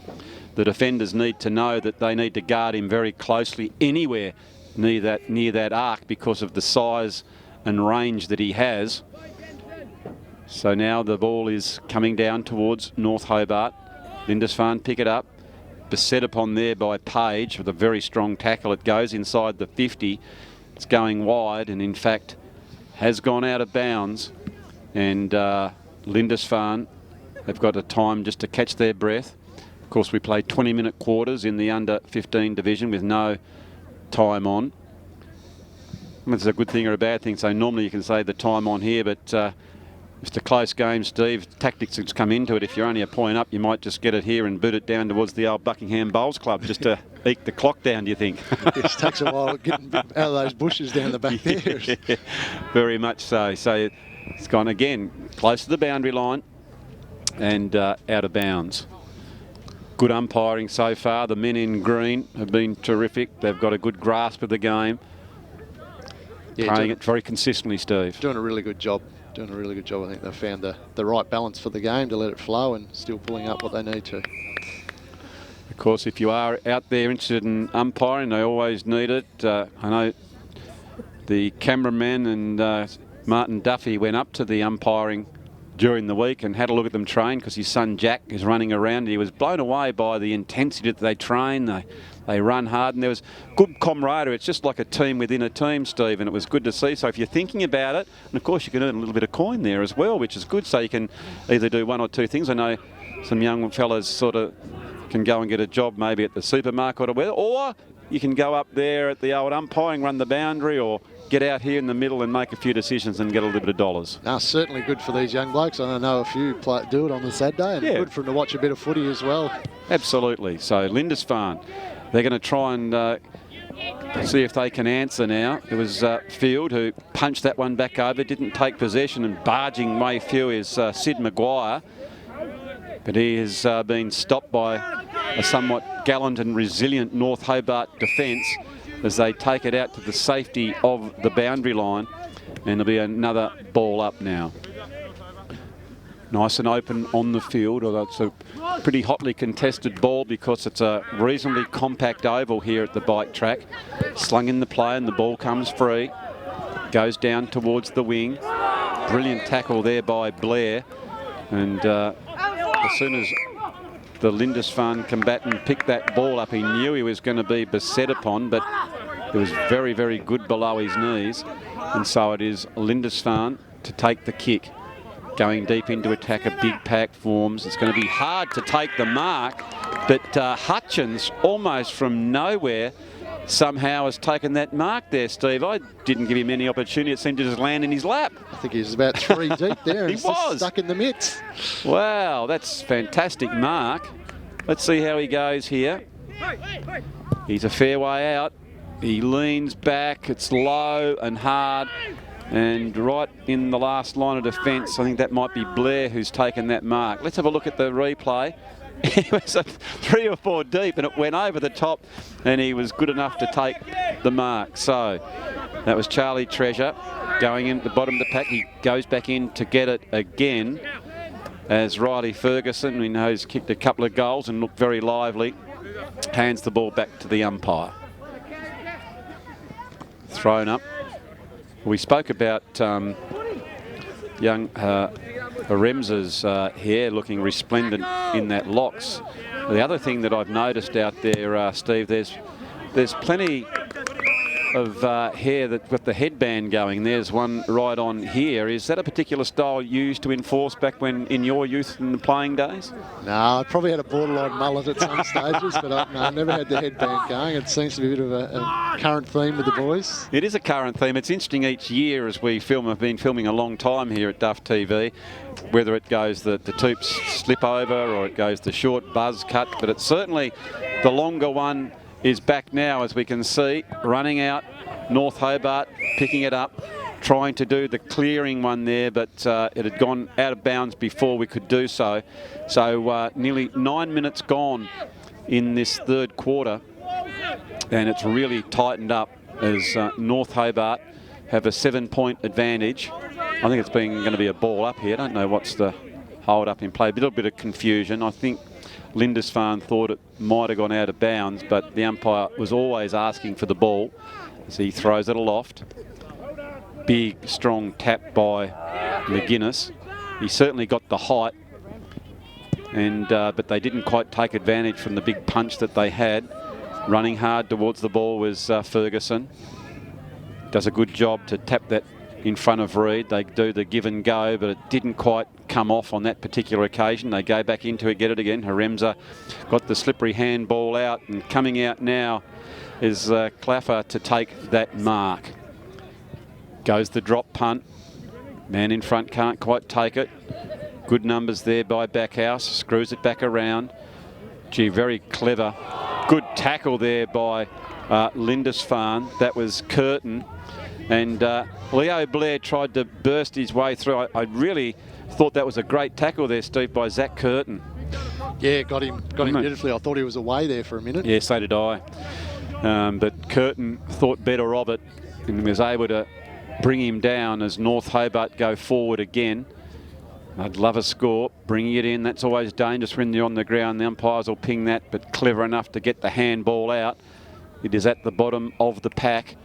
the defenders need to know that they need to guard him very closely anywhere near that arc because of the size and range that he has. So now the ball is coming down towards North Hobart. Lindisfarne pick it up. Beset upon there by Page with a very strong tackle. It goes inside the 50. It's going wide, and in fact has gone out of bounds. And Lindisfarne, they've got a time just to catch their breath. Of course, we play 20-minute quarters in the under-15 division with no time on. It's a good thing or a bad thing. So normally you can say the time on here, but it's a close game, Steve. Tactics has come into it. If you're only a point up, you might just get it here and boot it down towards the old Buckingham Bowls Club just to eke the clock down, do you think? It takes a while getting out of those bushes down the back there. Yeah, very much so. So it's gone again close to the boundary line and out of bounds. Good umpiring so far. The men in green have been terrific. They've got a good grasp of the game. Playing it very consistently, Steve. Doing a really good job. I think they've found the right balance for the game to let it flow and still pulling up what they need to. Of course, if you are out there interested in umpiring, they always need it. I know the cameraman and Martin Duffy went up to the umpiring during the week and had a look at them train because his son Jack is running around. He was blown away by the intensity that they train. They run hard, and there was good camaraderie. It's just like a team within a team, Steve, and it was good to see. So if you're thinking about it, and of course you can earn a little bit of coin there as well, which is good. So you can either do 1 or 2 things. I know some young fellas sort of can go and get a job maybe at the supermarket or whatever, or you can go up there at the old umpiring, run the boundary, or get out here in the middle and make a few decisions and get a little bit of dollars. No, certainly good for these young blokes. I know a few do it on the Saturday, and good for them to watch a bit of footy as well. Absolutely. So Lindisfarne, they're going to try and see if they can answer now. It was Field who punched that one back over, didn't take possession, and barging way through is Sid Maguire. But he has been stopped by a somewhat gallant and resilient North Hobart defence as they take it out to the safety of the boundary line, and there'll be another ball up now. Nice and open on the field, although it's a pretty hotly contested ball because it's a reasonably compact oval here at the bike track. Slung in the play and the ball comes free. Goes down towards the wing. Brilliant tackle there by Blair. And as soon as the Lindisfarne combatant picked that ball up, he knew he was going to be beset upon, but it was very, very good below his knees. And so it is Lindisfarne to take the kick. Going deep into attack, a big pack forms. It's going to be hard to take the mark, but Hutchins, almost from nowhere, somehow has taken that mark there, Steve. I didn't give him any opportunity. It seemed to just land in his lap. I think he was about 3 deep there. He was stuck in the mitts. Wow, that's fantastic mark. Let's see how he goes here. He's a fair way out. He leans back. It's low and hard. And right in the last line of defence, I think that might be Blair who's taken that mark. Let's have a look at the replay. He was 3 or 4 deep and it went over the top, and he was good enough to take the mark. So that was Charlie Treasure going in at the bottom of the pack. He goes back in to get it again as Riley Ferguson, we know, has kicked a couple of goals and looked very lively, hands the ball back to the umpire. Thrown up. We spoke about young Remza's hair looking resplendent in that locks. The other thing that I've noticed out there, Steve, there's plenty of hair that with the headband going. There's one right on here. Is that a particular style used to enforce back when in your youth and the playing days? No, I probably had a borderline mullet at some stages, but I never had the headband going. It seems to be a bit of a current theme with the boys. It is a current theme. It's interesting each year as we film. I've been filming a long time here at Duff TV, whether it goes the toops slip over or it goes the short buzz cut, but it's certainly the longer one is back now, as we can see, running out. North Hobart picking it up, trying to do the clearing one there, but it had gone out of bounds before we could do so. So nearly 9 minutes gone in this third quarter, and it's really tightened up as North Hobart have a 7-point advantage. I think it's going to be a ball up here. I don't know what's the hold up in play. A little bit of confusion. I think Lindisfarne thought it might have gone out of bounds, but the umpire was always asking for the ball as he throws it aloft. Big, strong tap by McGuinness. He certainly got the height, and but they didn't quite take advantage from the big punch that they had. Running hard towards the ball was Ferguson. Does a good job to tap that in front of Reed. They do the give and go, but it didn't quite come off on that particular occasion. They go back into it, get it again. Haremza got the slippery handball out, and coming out now is Claffer to take that mark. Goes the drop punt. Man in front can't quite take it. Good numbers there by Backhouse. Screws it back around. Gee, very clever. Good tackle there by Lindisfarne. That was Curtin. And Leo Blair tried to burst his way through. I really thought that was a great tackle there, Steve, by Zach Curtin. Yeah, got him beautifully. I thought he was away there for a minute. Yeah, so did I. But Curtin thought better of it and was able to bring him down as North Hobart go forward again. I'd love a score. Bringing it in, that's always dangerous when you're on the ground. The umpires will ping that, but clever enough to get the handball out. It is at the bottom of the pack,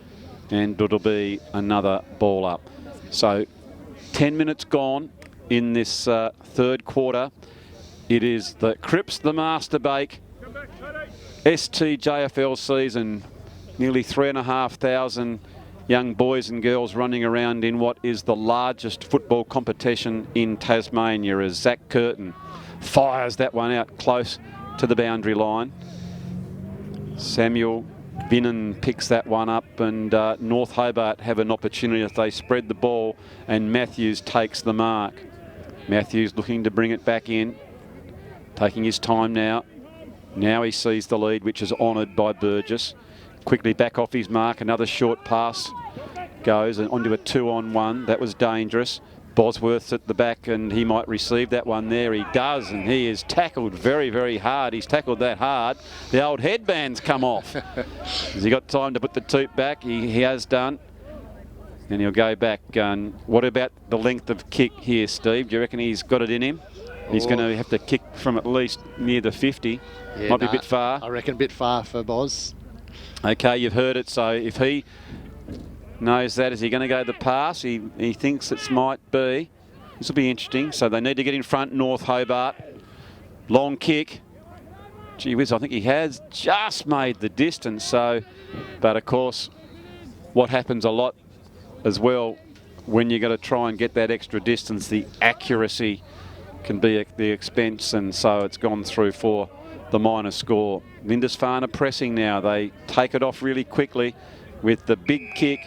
and it'll be another ball up. So 10 minutes gone in this third quarter. It is the CRIPPS, the Master Bake STJFL season. Nearly 3,500 young boys and girls running around in what is the largest football competition in Tasmania, as Zach Curtin fires that one out close to the boundary line. Samuel Vinnan picks that one up, and North Hobart have an opportunity if they spread the ball, and Matthews takes the mark. Matthews looking to bring it back in, taking his time now. Now he sees the lead, which is honoured by Burgess. Quickly back off his mark, another short pass goes and onto a 2-on-1. That was dangerous. Bosworth's at the back, and he might receive that one there. He does, and he is tackled very, very hard. He's tackled that hard. The old headband's come off. Has he got time to put the toot back? He has done. And he'll go back. What about the length of kick here, Steve? Do you reckon he's got it in him? He's going to have to kick from at least near the 50. Yeah, might be a bit far. I reckon a bit far for Boz. Okay, you've heard it. So if he knows that, is he going to go the pass? He thinks it might be. This will be interesting. So they need to get in front, North Hobart. Long kick. Gee whiz, I think he has just made the distance. So, but of course, what happens a lot as well when you're going to try and get that extra distance, the accuracy can be at the expense, and so it's gone through for the minor score. Lindisfarne are pressing now. They take it off really quickly with the big kick,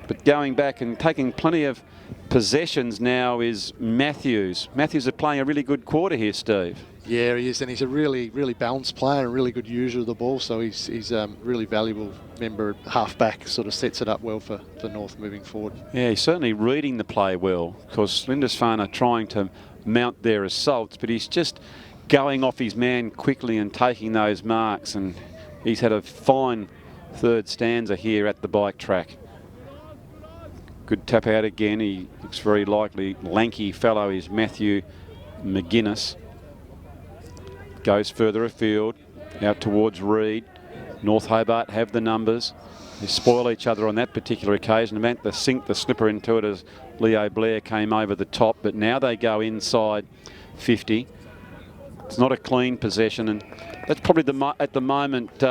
but going back and taking plenty of possessions now is Matthews. Matthews are playing a really good quarter here, Steve. Yeah, he is, and he's a really, really balanced player, a really good user of the ball, so he's a really valuable member half-back, sort of sets it up well for North moving forward. Yeah, he's certainly reading the play well, because Lindisfarne are trying to mount their assaults, but he's just going off his man quickly and taking those marks, and he's had a fine third stanza here at the bike track. Good tap out again. He looks very likely. Lanky fellow is Matthew McGuinness. Goes further afield, out towards Reed. North Hobart have the numbers. They spoil each other on that particular occasion. They meant to sink the slipper into it as Leo Blair came over the top, but now they go inside 50. It's not a clean possession, and that's probably at the moment,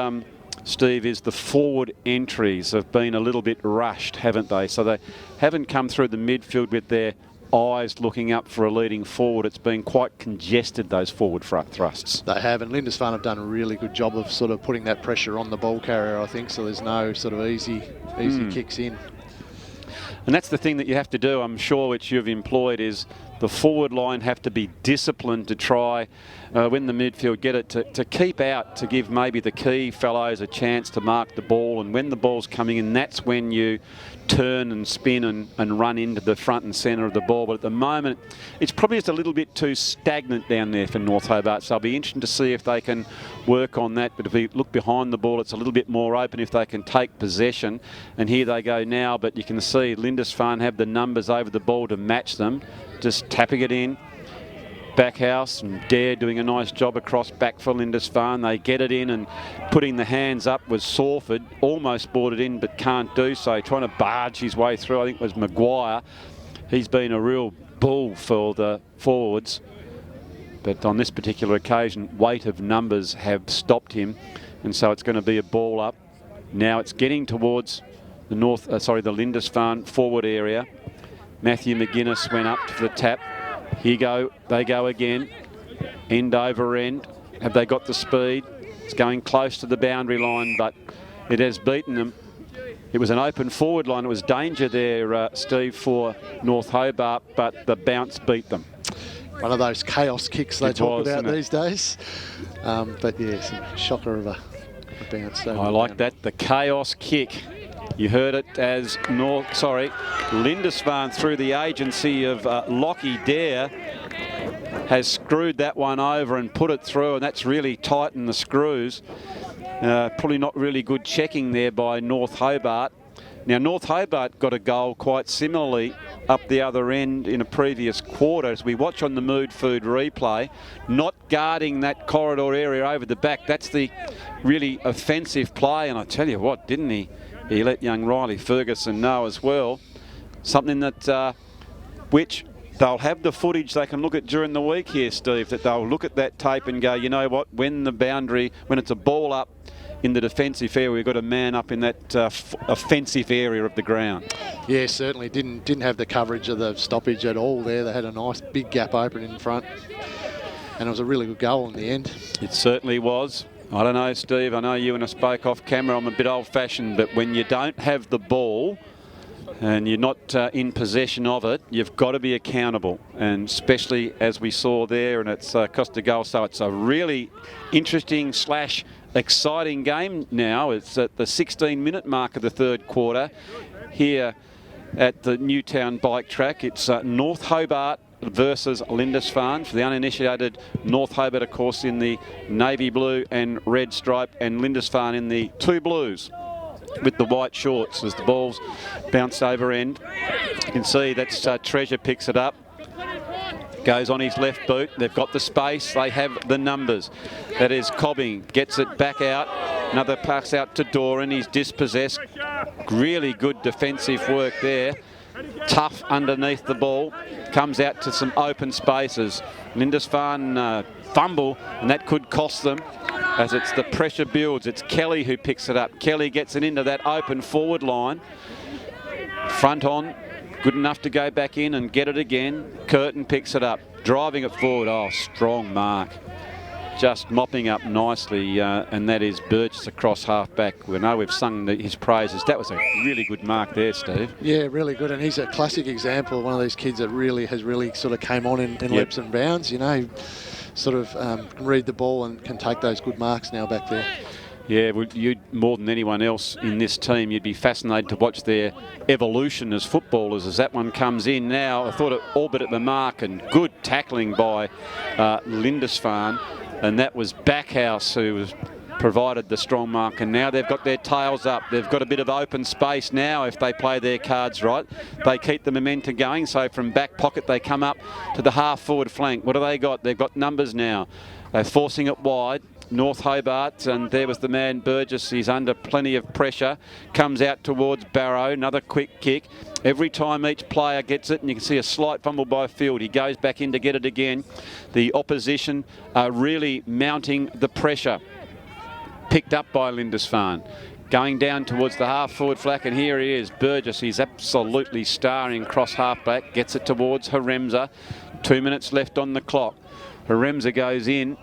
Steve, is the forward entries have been a little bit rushed, haven't they? So they haven't come through the midfield with their eyes looking up for a leading forward. It's been quite congested, those forward thrusts. They have, and Lindisfarne have done a really good job of sort of putting that pressure on the ball carrier, I think, so there's no sort of easy kicks in. And that's the thing that you have to do, I'm sure, which you've employed, is the forward line have to be disciplined to try, when the midfield get it, to keep out, to give maybe the key fellows a chance to mark the ball. And when the ball's coming in, that's when you turn and spin and run into the front and centre of the ball. But at the moment, it's probably just a little bit too stagnant down there for North Hobart. So it'll be interesting to see if they can work on that. But if we look behind the ball, it's a little bit more open if they can take possession. And here they go now, but you can see Lindisfarne have the numbers over the ball to match them. Just tapping it in. Backhouse and Dare doing a nice job across back for Lindisfarne. They get it in, and putting the hands up was Sawford. Almost brought it in but can't do so. Trying to barge his way through, I think it was Maguire. He's been a real bull for the forwards. But on this particular occasion, weight of numbers have stopped him. And so it's going to be a ball up. Now it's getting towards the the Lindisfarne forward area. Matthew McGuinness went up for the tap. Here they go again. End over end. Have they got the speed? It's going close to the boundary line, but it has beaten them. It was an open forward line. It was danger there, Steve, for North Hobart, but the bounce beat them. One of those chaos kicks they talk about these days. But yeah, some shocker of a bounce. I like that, the chaos kick. You heard it as Lindisfarne, through the agency of Lockie Dare, has screwed that one over and put it through, and that's really tightened the screws. Probably not really good checking there by North Hobart. Now, North Hobart got a goal quite similarly up the other end in a previous quarter. As we watch on the Mood Food replay, not guarding that corridor area over the back, that's the really offensive play. And I tell you what, didn't he? He let young Riley Ferguson know as well. Something that which they'll have the footage they can look at during the week here, Steve, that they'll look at that tape and go, you know what, when it's a ball up in the defensive area, we've got a man up in that offensive area of the ground. Yeah, certainly didn't have the coverage of the stoppage at all there. They had a nice big gap open in front. and it was a really good goal in the end. It certainly was. I don't know, Steve, I know you and I spoke off camera, I'm a bit old-fashioned, but when you don't have the ball and you're not in possession of it, you've got to be accountable, and especially as we saw there, and it's cost a goal, so it's a really interesting / exciting game now. It's at the 16-minute mark of the third quarter here at the Newtown bike track. It's North Hobart versus Lindisfarne. For the uninitiated, North Hobart, of course, in the navy blue and red stripe, and Lindisfarne in the 2 blues with the white shorts as the balls bounce over end. You can see that's Treasure picks it up. Goes on his left boot. They've got the space. They have the numbers. That is Cobbing. Gets it back out. Another pass out to Doran. He's dispossessed. Really good defensive work there. Tough underneath the ball. Comes out to some open spaces. Lindisfarne fumble, and that could cost them as it's the pressure builds. It's Kelly who picks it up. Kelly gets it into that open forward line. Front on. Good enough to go back in and get it again. Curtin picks it up. Driving it forward. Oh, strong mark. Just mopping up nicely, and that is Burgess across half-back. We know we've sung his praises. That was a really good mark there, Steve. Yeah, really good, and he's a classic example of one of these kids that has really sort of came on in leaps and bounds. You know, he sort of can read the ball and can take those good marks now back there. Yeah, well, you more than anyone else in this team, you'd be fascinated to watch their evolution as footballers as that one comes in now. I thought it all but at the mark, and good tackling by Lindisfarne. And that was Backhouse who was provided the strong mark, and now they've got their tails up. They've got a bit of open space now if they play their cards right. They keep the momentum going, so from back pocket they come up to the half forward flank. What do they got? They've got numbers now. They're forcing it wide. North Hobart, and there was the man Burgess. He's under plenty of pressure. Comes out towards Barrow. Another quick kick. Every time each player gets it, and you can see a slight fumble by Field. He goes back in to get it again. The opposition are really mounting the pressure. Picked up by Lindisfarne. Going down towards the half forward flank, and here he is, Burgess. He's absolutely starring cross half back. Gets it towards Haremza. 2 minutes left on the clock. Haremza goes in.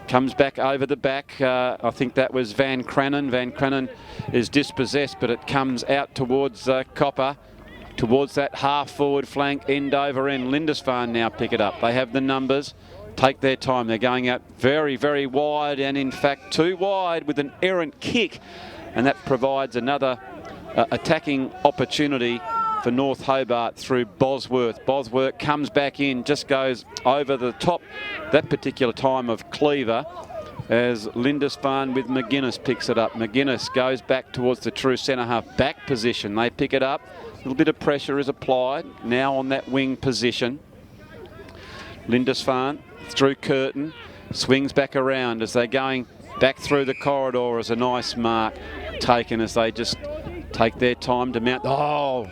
Comes back over the back. I think that was Van Cranen. Van Cranen is dispossessed, but it comes out towards Copper, towards that half forward flank, end over end. Lindisfarne now pick it up. They have the numbers. Take their time. They're going out very, very wide, and in fact too wide with an errant kick, and that provides another attacking opportunity for North Hobart through Bosworth. Bosworth comes back in, just goes over the top that particular time of Cleaver, as Lindisfarne with McGuinness picks it up. McGuinness goes back towards the true centre half back position. They pick it up. A little bit of pressure is applied now on that wing position. Lindisfarne through Curtin, swings back around as they're going back through the corridor. As a nice mark taken as they just take their time to mount. Oh,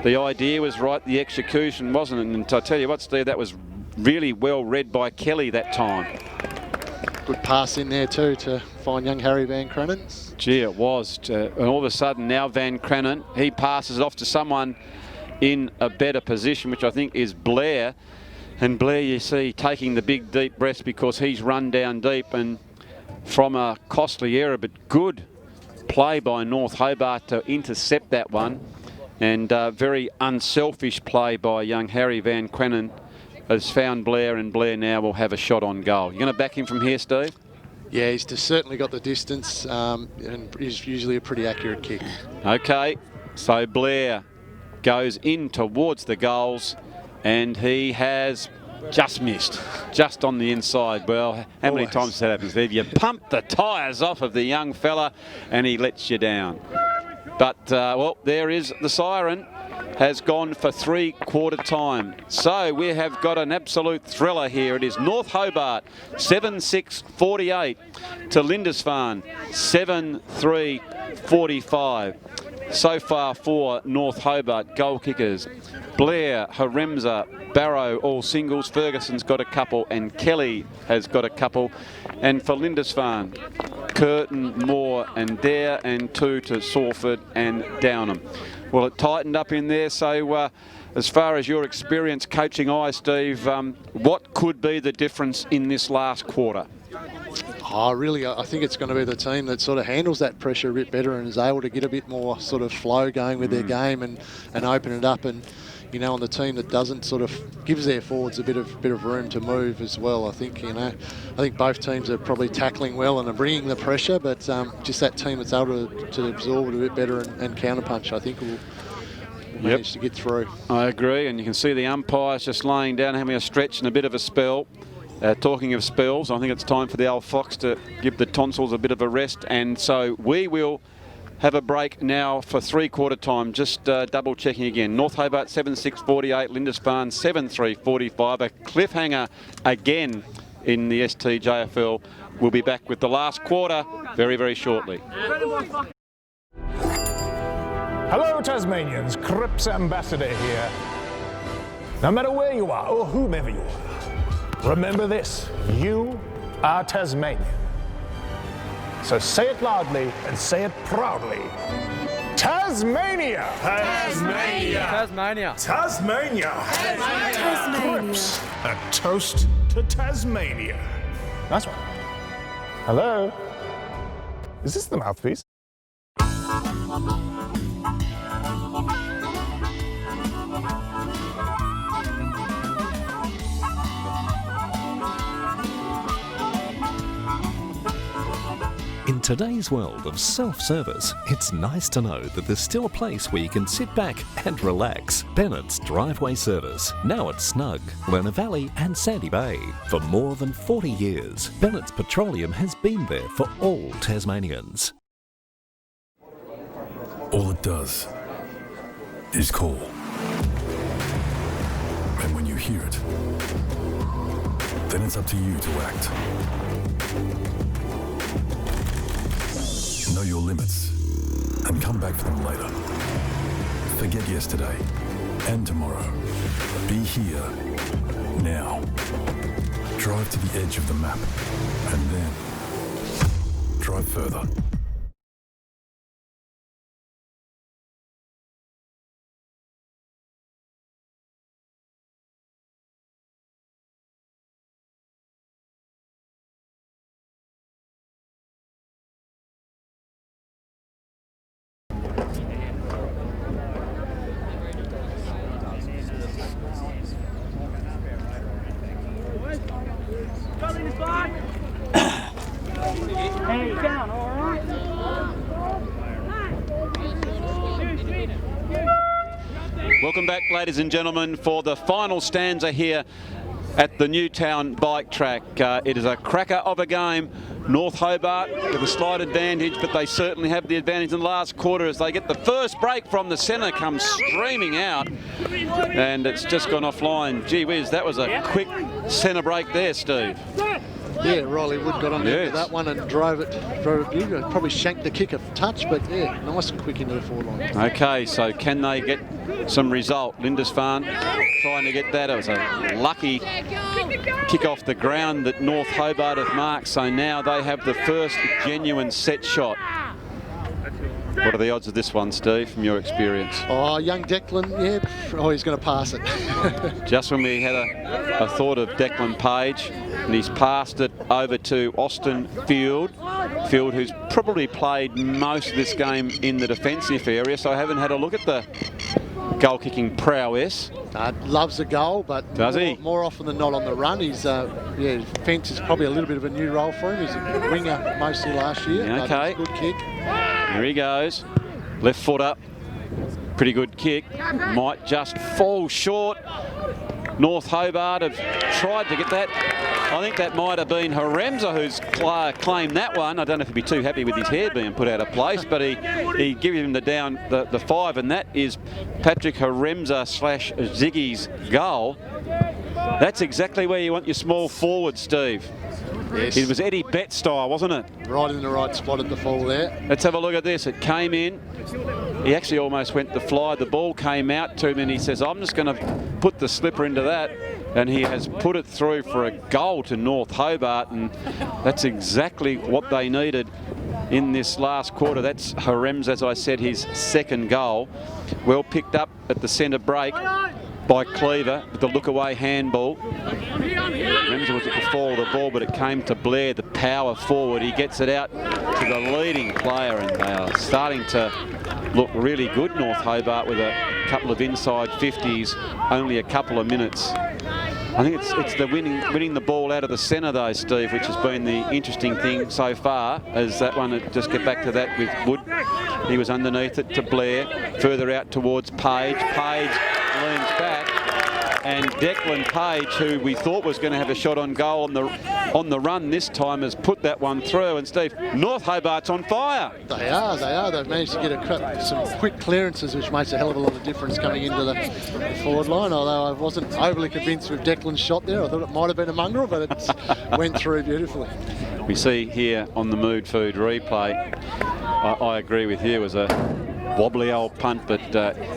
the idea was right, the execution wasn't. And I tell you what, Steve, that was really well read by Kelly that time. Good pass in there too to find young Harry Van Cranen. Gee, it was. And all of a sudden now Van Cranen, he passes it off to someone in a better position, which I think is Blair. And Blair, you see, taking the big deep breaths because he's run down deep, and from a costly error, but good play by North Hobart to intercept that one. And very unselfish play by young Harry Van Cranen has found Blair, and Blair now will have a shot on goal. You're going to back him from here, Steve? Yeah, he's certainly got the distance, and is usually a pretty accurate kick. Okay, so Blair goes in towards the goals, and he has just missed, just on the inside. Well, how many times has that happened, Steve? You pump the tyres off of the young fella, and he lets you down. But, well, there is the siren. Has gone for three-quarter time. So we have got an absolute thriller here. It is North Hobart 7-6-48 to Lindisfarne 7-3-45. So far for North Hobart goal kickers: Blair, Haremza, Barrow, all singles. Ferguson's got a couple, and Kelly has got a couple. And for Lindisfarne, Curtin, Moore, and Dare, and two to Salford and Downham. Well, it tightened up in there, so as far as your experience coaching eye, Steve, what could be the difference in this last quarter? Really, I think it's going to be the team that sort of handles that pressure a bit better and is able to get a bit more sort of flow going with their game and open it up. And, you know, on the team that doesn't sort of gives their forwards a bit of room to move as well. I think, you know, I think both teams are probably tackling well and are bringing the pressure, but just that team that's able to absorb it a bit better and counterpunch, I think will manage to get through. I agree, and you can see the umpires just laying down, having a stretch and a bit of a spell. Talking of spells, I think it's time for the old fox to give the tonsils a bit of a rest, and so we will have a break now for three-quarter time. Just double checking again. North Hobart 7-6-48, Lindisfarne 7-3-45. A cliffhanger again in the STJFL. We'll be back with the last quarter very, very shortly. Hello Tasmanians, CRIPPS Ambassador here. No matter where you are or whomever you are, remember this, you are Tasmanian. So say it loudly and say it proudly. Tasmania! Tasmania! Tasmania! Tasmania! Tasmania! CRIPPS, a toast to Tasmania. Nice one. Hello? Is this the mouthpiece? In today's world of self-service, it's nice to know that there's still a place where you can sit back and relax. Bennett's Driveway Service, now at Snug, Lerner Valley and Sandy Bay. For more than 40 years, Bennett's Petroleum has been there for all Tasmanians. All it does is call. And when you hear it, then it's up to you to act. Know your limits and come back for them later. Forget yesterday and tomorrow. Be here now. Drive to the edge of the map and then drive further. Hey, down, all right? Welcome back, ladies and gentlemen, for the final stanza here at the Newtown Bike Track. It is a cracker of a game. North Hobart with a slight advantage, but they certainly have the advantage in the last quarter as they get the first break from the centre, comes streaming out, and it's just gone offline. Gee whiz, that was a quick centre break there, Steve. Yeah, Riley Wood got on into that one and drove it big. Probably shanked the kick a touch, but yeah, nice and quick into the forward line. Okay, so can they get some result? Lindisfarne trying to get that. It was a lucky kick off the ground that North Hobart have marked, so now they have the first genuine set shot. What are the odds of this one, Steve, from your experience? Oh, young Declan, yeah. Oh, he's going to pass it. Just when we had a thought of Declan Page, and he's passed it over to Austin Field, who's probably played most of this game in the defensive area, so I haven't had a look at the goal-kicking prowess. Loves the goal, but does he? More often than not on the run. He's fence is probably a little bit of a new role for him. He's a winger mostly last year. Yeah, okay. Good kick. Here he goes. Left foot up. Pretty good kick. Might just fall short. North Hobart have tried to get that. I think that might have been Haremza who's claimed that one. I don't know if he'd be too happy with his hair being put out of place, but he gives him the 5, and that is Patrick Haremza / Ziggy's goal. That's exactly where you want your small forward, Steve. Yes. It was Eddie Betts style, wasn't it? Right in the right spot at the fall there. Let's have a look at this. It came in. He actually almost went to fly. The ball came out to him and he says, I'm just going to put the slipper into that. And he has put it through for a goal to North Hobart, and that's exactly what they needed in this last quarter. That's Harem's, as I said, his second goal. Well picked up at the centre break. by Cleaver with the look-away handball. Remember, was at the fall of the ball, but it came to Blair, the power forward. He gets it out to the leading player, and they are starting to look really good, North Hobart, with a couple of inside 50s, only a couple of minutes. I think it's the winning the ball out of the centre though, Steve, which has been the interesting thing so far, as that one, just get back to that with Wood. He was underneath it to Blair, further out towards Page. Page leans back, and Declan Page, who we thought was going to have a shot on goal on the run this time, has put that one through. And Steve, North Hobart's on fire. They are. They've managed to get some quick clearances, which makes a hell of a lot of difference coming into the forward line. Although I wasn't overly convinced with Declan's shot there. I thought it might have been a mongrel, but it went through beautifully. We see here on the Mood Food replay, I agree with you, it was a wobbly old punt, but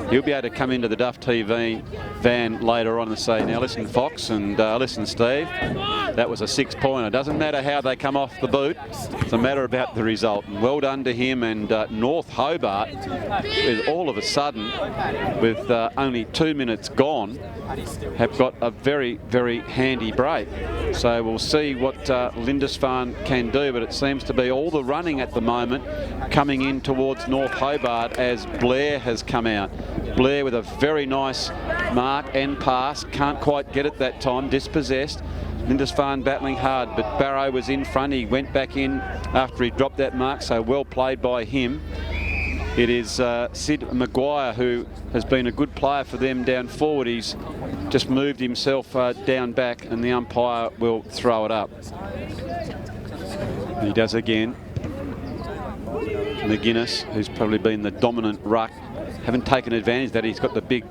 he'll be able to come into the Duff TV van later on and say, now listen, Fox, and listen, Steve, that was a 6-pointer. Doesn't matter how they come off the boot, it's a matter about the result. And well done to him. And North Hobart is all of a sudden, with only 2 minutes gone, have got a very, very handy break. So we'll see what Lindisfarne can do, but it seems to be all the running at the moment coming in towards North Hobart as Blair has come out. Blair with a very nice mark and pass, can't quite get it that time, dispossessed. Lindisfarne battling hard, but Barrow was in front. He went back in after he dropped that mark, so well played by him. It is Sid Maguire, who has been a good player for them down forward. He's just moved himself down back, and the umpire will throw it up. He does again. McGuinness, who's probably been the dominant ruck, haven't taken advantage of that. He's got the big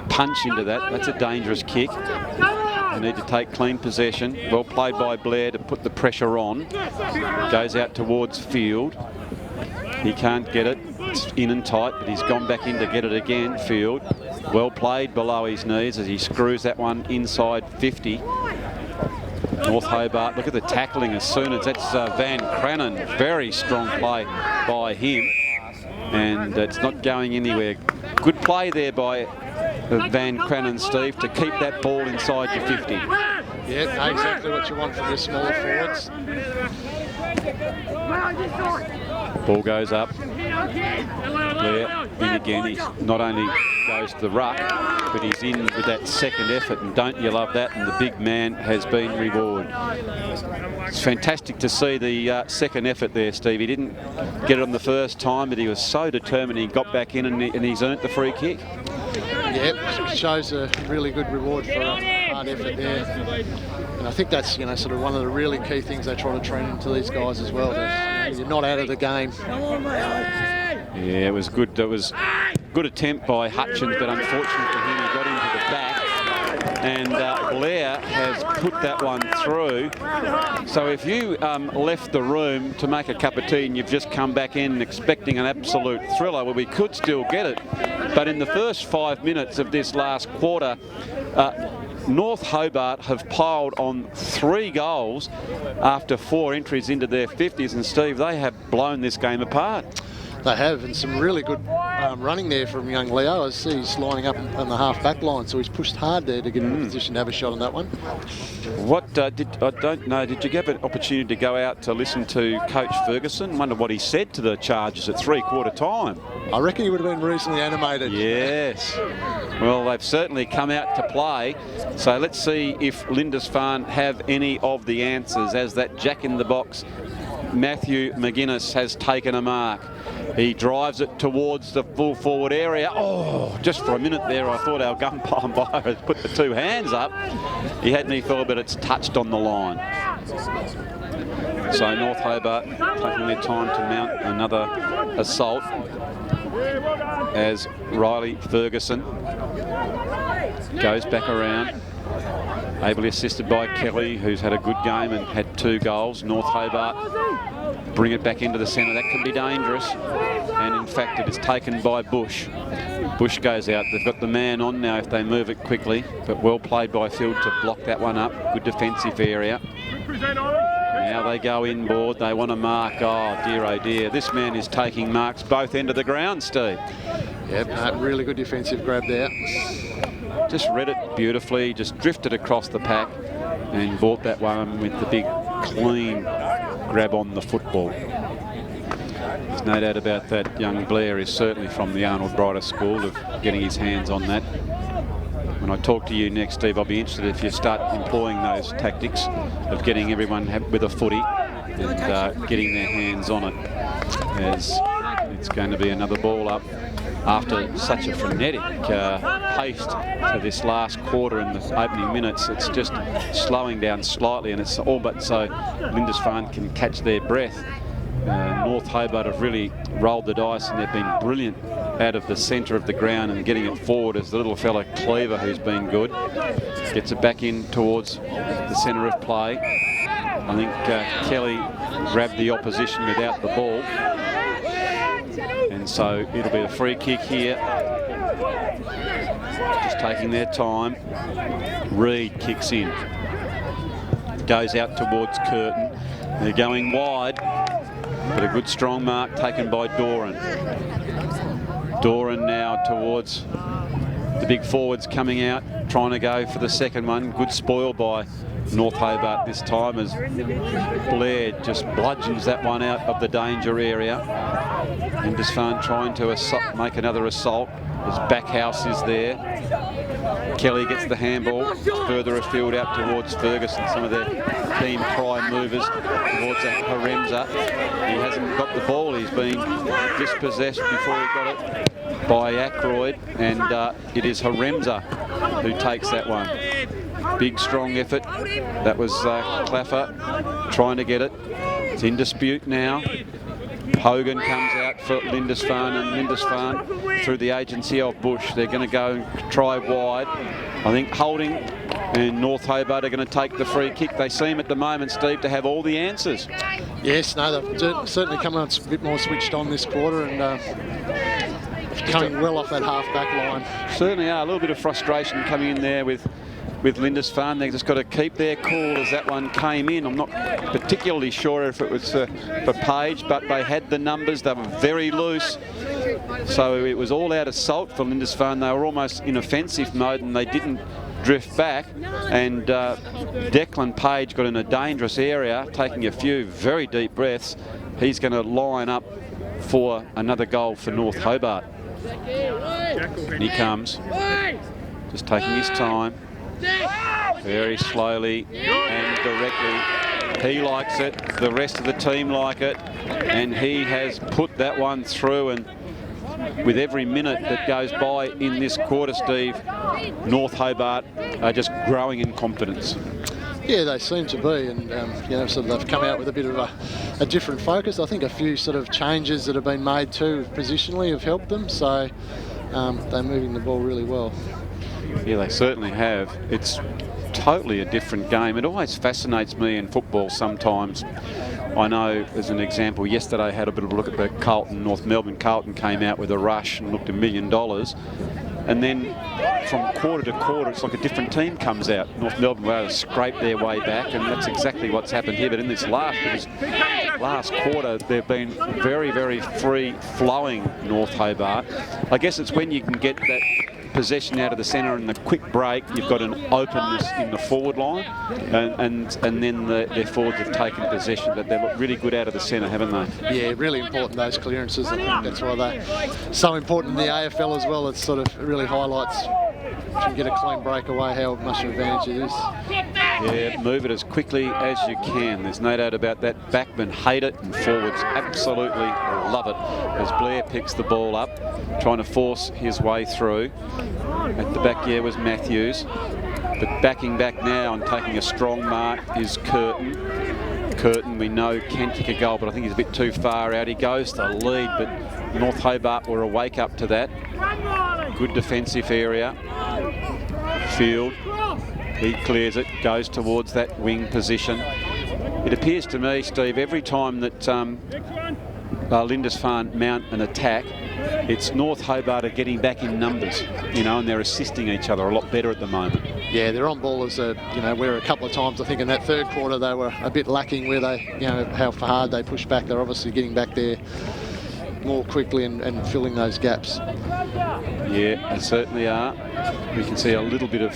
punch into that. That's a dangerous kick. They need to take clean possession. Well played by Blair to put the pressure on. Goes out towards Field. He can't get it. It's in and tight, but he's gone back in to get it again, Field. Well played below his knees as he screws that one inside 50. North Hobart, look at the tackling as soon as that's Van Cranen. Very strong play by him, and it's not going anywhere. Good play there by Van Cranen, Steve, to keep that ball inside your 50. Yeah, know exactly what you want from your smaller forwards. Ball goes up. Blair in again. He not only goes to the ruck, but he's in with that second effort, and don't you love that? And the big man has been rewarded. It's fantastic to see the second effort there, Steve. He didn't get it on the first time, but he was so determined. He got back in, and he's earned the free kick. Yeah, it shows a really good reward for a hard effort there. And I think that's, you know, sort of one of the really key things they try to train into these guys as well. That you're not out of the game. Yeah, it was good. It was a good attempt by Hutchins, but unfortunately for him, he got into the back. And Blair has put that one through. So if you left the room to make a cup of tea and you've just come back in expecting an absolute thriller, well, we could still get it. But in the first 5 minutes of this last quarter, North Hobart have piled on 3 goals after 4 entries into their 50s. And Steve, they have blown this game apart. They have, and some really good running there from young Leo. I see he's lining up on the half-back line, so he's pushed hard there to get in a position to have a shot on that one. What I don't know, did you get an opportunity to go out to listen to Coach Ferguson? Wonder what he said to the Chargers at 3/4 time. I reckon he would have been recently animated. Yes. Well, they've certainly come out to play. So let's see if Lindisfarne have any of the answers, as that jack-in-the-box Matthew McGuinness has taken a mark. He drives it towards the full forward area. Oh, just for a minute there, I thought our umpire had put the 2 hands up. He had me feel, but it's touched on the line. So North Hobart taking their time to mount another assault as Riley Ferguson goes back around. Ably assisted by Kelly, who's had a good game and had 2 goals. North Hobart bring it back into the centre. That can be dangerous. And in fact, it is taken by Bush. Bush goes out. They've got the man on now if they move it quickly. But well played by Field to block that one up. Good defensive area. Now they go inboard. They want to mark. Oh dear, oh dear. This man is taking marks both end of the ground, Steve. Yep, no, really good defensive grab there. Just read it beautifully, just drifted across the pack and bought that one with the big clean grab on the football. There's no doubt about that. Young Blair is certainly from the Arnold Brighter school of getting his hands on that. When I talk to you next, Steve, I'll be interested if you start employing those tactics of getting everyone with a footy and getting their hands on it, as it's going to be another ball up after such a frenetic pace to this last quarter in the opening minutes. It's just slowing down slightly, and it's all but so Lindisfarne can catch their breath. North Hobart have really rolled the dice, and they've been brilliant out of the centre of the ground and getting it forward, as the little fella Cleaver, who's been good, gets it back in towards the centre of play. I think Kelly grabbed the opposition without the ball, and so it'll be a free kick here. Just taking their time. Reed kicks in, goes out towards Curtin. They're going wide, but a good strong mark taken by Doran. Doran now towards the big forwards coming out, trying to go for the second one. Good spoil by North Hobart this time, as Blair just bludgeons that one out of the danger area. Lindisfarne trying to make another assault as Backhouse is there. Kelly gets the handball further afield out towards Ferguson, some of their team prime movers towards Haremza. He hasn't got the ball, he's been dispossessed before he got it by Ackroyd, and it is Haremza who takes that one. Big strong effort. That was Claffer trying to get it. It's in dispute now. Hogan comes out for Lindisfarne, and Lindisfarne through the agency of Bush. They're going to go and try wide. I think Holding and North Hobart are going to take the free kick. They seem at the moment, Steve, to have all the answers. Yes, no, they've certainly come out a bit more switched on this quarter, and coming well off that half-back line. Certainly are. A little bit of frustration coming in there with Lindisfarne. They've just got to keep their cool as that one came in. I'm not particularly sure if it was for Page, but they had the numbers. They were very loose. So it was all out assault for Lindisfarne. They were almost in offensive mode, and they didn't drift back. And Declan Page got in a dangerous area, taking a few very deep breaths. He's going to line up for another goal for North Hobart. And he comes, just taking his time. Very slowly and directly. He likes it, the rest of the team like it, and he has put that one through. And with every minute that goes by in this quarter, Steve, North Hobart are just growing in confidence. Yeah, they seem to be, and you know, sort of they've come out with a bit of a different focus. I think a few sort of changes that have been made too positionally have helped them, so they're moving the ball really well. Yeah, they certainly have. It's totally a different game. It always fascinates me in football sometimes. I know, as an example, yesterday I had a bit of a look at the Carlton, North Melbourne. Carlton came out with a rush and looked $1 million. And then from quarter to quarter, it's like a different team comes out. North Melbourne were able to scrape their way back, and that's exactly what's happened here. But in this last quarter, they've been very, very free-flowing, North Hobart. I guess it's when you can get that possession out of the centre and the quick break, you've got an openness in the forward line, and then their forwards have taken possession, but they've looked really good out of the centre, haven't they? Yeah, really important, those clearances. I think that's why they're so important in the AFL as well. It sort of really highlights, if you get a clean breakaway, how much of an advantage it is. Yeah, move it as quickly as you can. There's no doubt about that. Backmen hate it, and forwards absolutely love it, as Blair picks the ball up, trying to force his way through. At the back here was Matthews, but backing back now and taking a strong mark is Curtin. Curtin, we know, can kick a goal, but I think he's a bit too far out. He goes to lead, but North Hobart were awake up to that. Good defensive area. Field, he clears it, goes towards that wing position. It appears to me, Steve, every time that Lindisfarne mount an attack, it's North Hobart are getting back in numbers, you know, and they're assisting each other a lot better at the moment. Yeah, they're on ball as where a couple of times I think in that third quarter they were a bit lacking, where they, how hard they pushed back. They're obviously getting back their more quickly and filling those gaps. Yeah, they certainly are. We can see a little bit of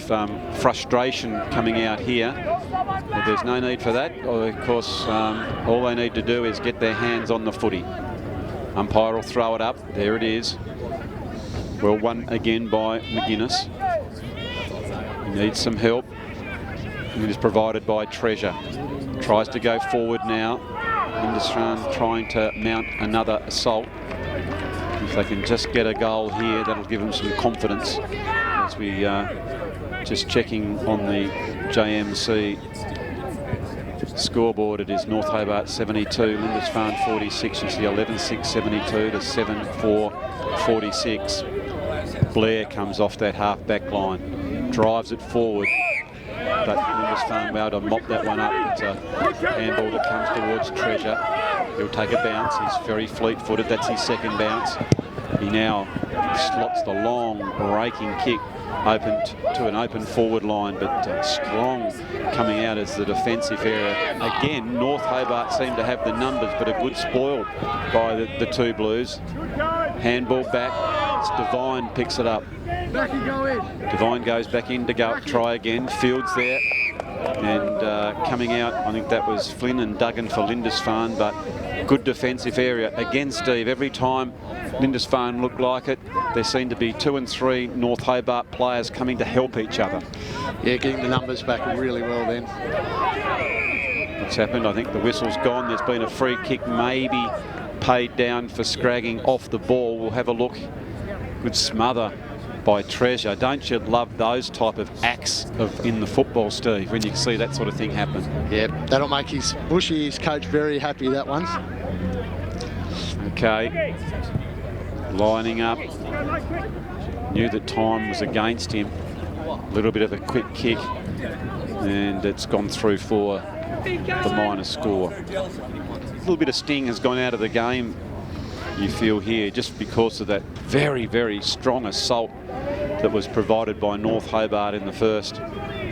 frustration coming out here. But there's no need for that. Of course, all they need to do is get their hands on the footy. Umpire will throw it up. There it is. Well won again by McGuinness. He needs some help. It is provided by Treasure. Tries to go forward now. Lindisfarne trying to mount another assault. If they can just get a goal here, that'll give them some confidence. As we just checking on the JMC scoreboard, it is North Hobart 72, Lindisfarne 46. You see 11-6, 72 to 7-4, 46. Blair comes off that half-back line, drives it forward, but Lindisfarne were able to mop that one up. It's a handball that comes towards Treasure. He'll take a bounce. He's very fleet-footed. That's his second bounce. He now slots the long raking kick open to an open forward line, but strong coming out as the defensive area. Again, North Hobart seem to have the numbers, but a good spoil by the two Blues. Handball back. It's Devine picks it up. Devine goes back in to go try again. Fields there. And coming out, I think that was Flynn and Duggan for Lindisfarne, but good defensive area. Again, Steve, every time Lindisfarne looked like it, there seemed to be 2 and 3 North Hobart players coming to help each other. Yeah, getting the numbers back really well then. What's happened? I think the whistle's gone. There's been a free kick, maybe paid down for scragging off the ball. We'll have a look. Good smother by Treasure. Don't you love those type of acts in the football, Steve, when you see that sort of thing happen? Yeah, that'll make his coach very happy, that one. Okay. Lining up. Knew that time was against him. A little bit of a quick kick. And it's gone through for the minor score. A little bit of sting has gone out of the game, you feel here, just because of that very, very strong assault that was provided by North Hobart in the first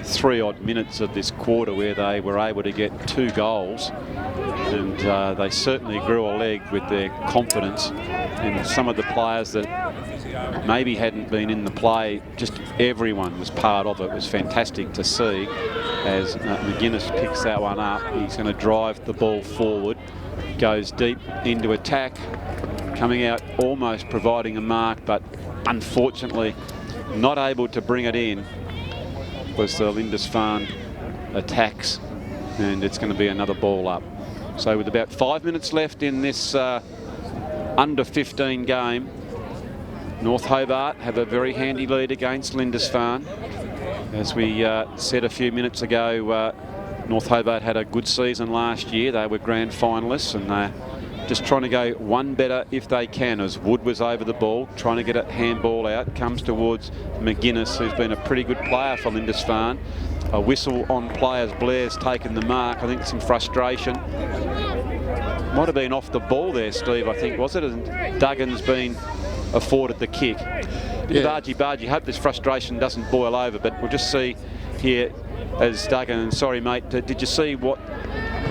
3 odd minutes of this quarter, where they were able to get 2 goals. And they certainly grew a leg with their confidence. And some of the players that maybe hadn't been in the play, just everyone was part of it. It was fantastic to see as McGuinness picks that one up. He's going to drive the ball forward, goes deep into attack, coming out almost providing a mark, but unfortunately not able to bring it in was the Lindisfarne attacks, and it's going to be another ball up. So with about 5 minutes left in this under 15 game, North Hobart have a very handy lead against Lindisfarne. As we said a few minutes ago, North Hobart had a good season last year. They were grand finalists, and they're just trying to go one better if they can, as Wood was over the ball, trying to get a handball out. Comes towards McGuinness, who's been a pretty good player for Lindisfarne. A whistle on players. Blair's taken the mark. I think some frustration. Might have been off the ball there, Steve, I think, was it? And Duggan's been afforded the kick. Bit of argy-bargy. Hope this frustration doesn't boil over, but we'll just see here as Duggan, and sorry mate, did you see what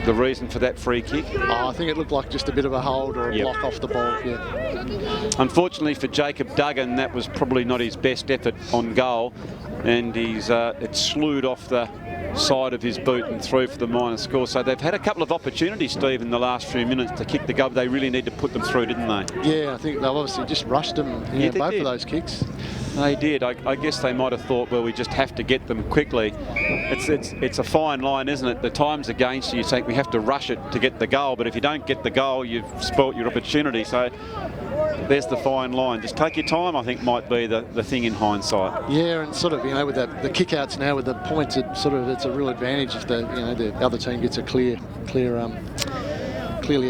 the reason for that free kick? Oh, I think it looked like just a bit of a hold or a block off the ball. Yeah. Unfortunately for Jacob Duggan, that was probably not his best effort on goal, and he's it slewed off the side of his boot and through for the minor score. So they've had a couple of opportunities, Steve, in the last few minutes to kick the goal. They really need to put them through, didn't they? Yeah, I think they obviously just rushed them, both of those kicks. They did. I guess they might have thought, well, we just have to get them quickly. It's a fine line, isn't it? The time's against you. You think we have to rush it to get the goal, but if you don't get the goal, you've spoilt your opportunity. So there's the fine line. Just take your time, I think, might be the thing in hindsight. Yeah, and sort of, with the kick-outs now with the points, it's a real advantage if the other team gets a clearly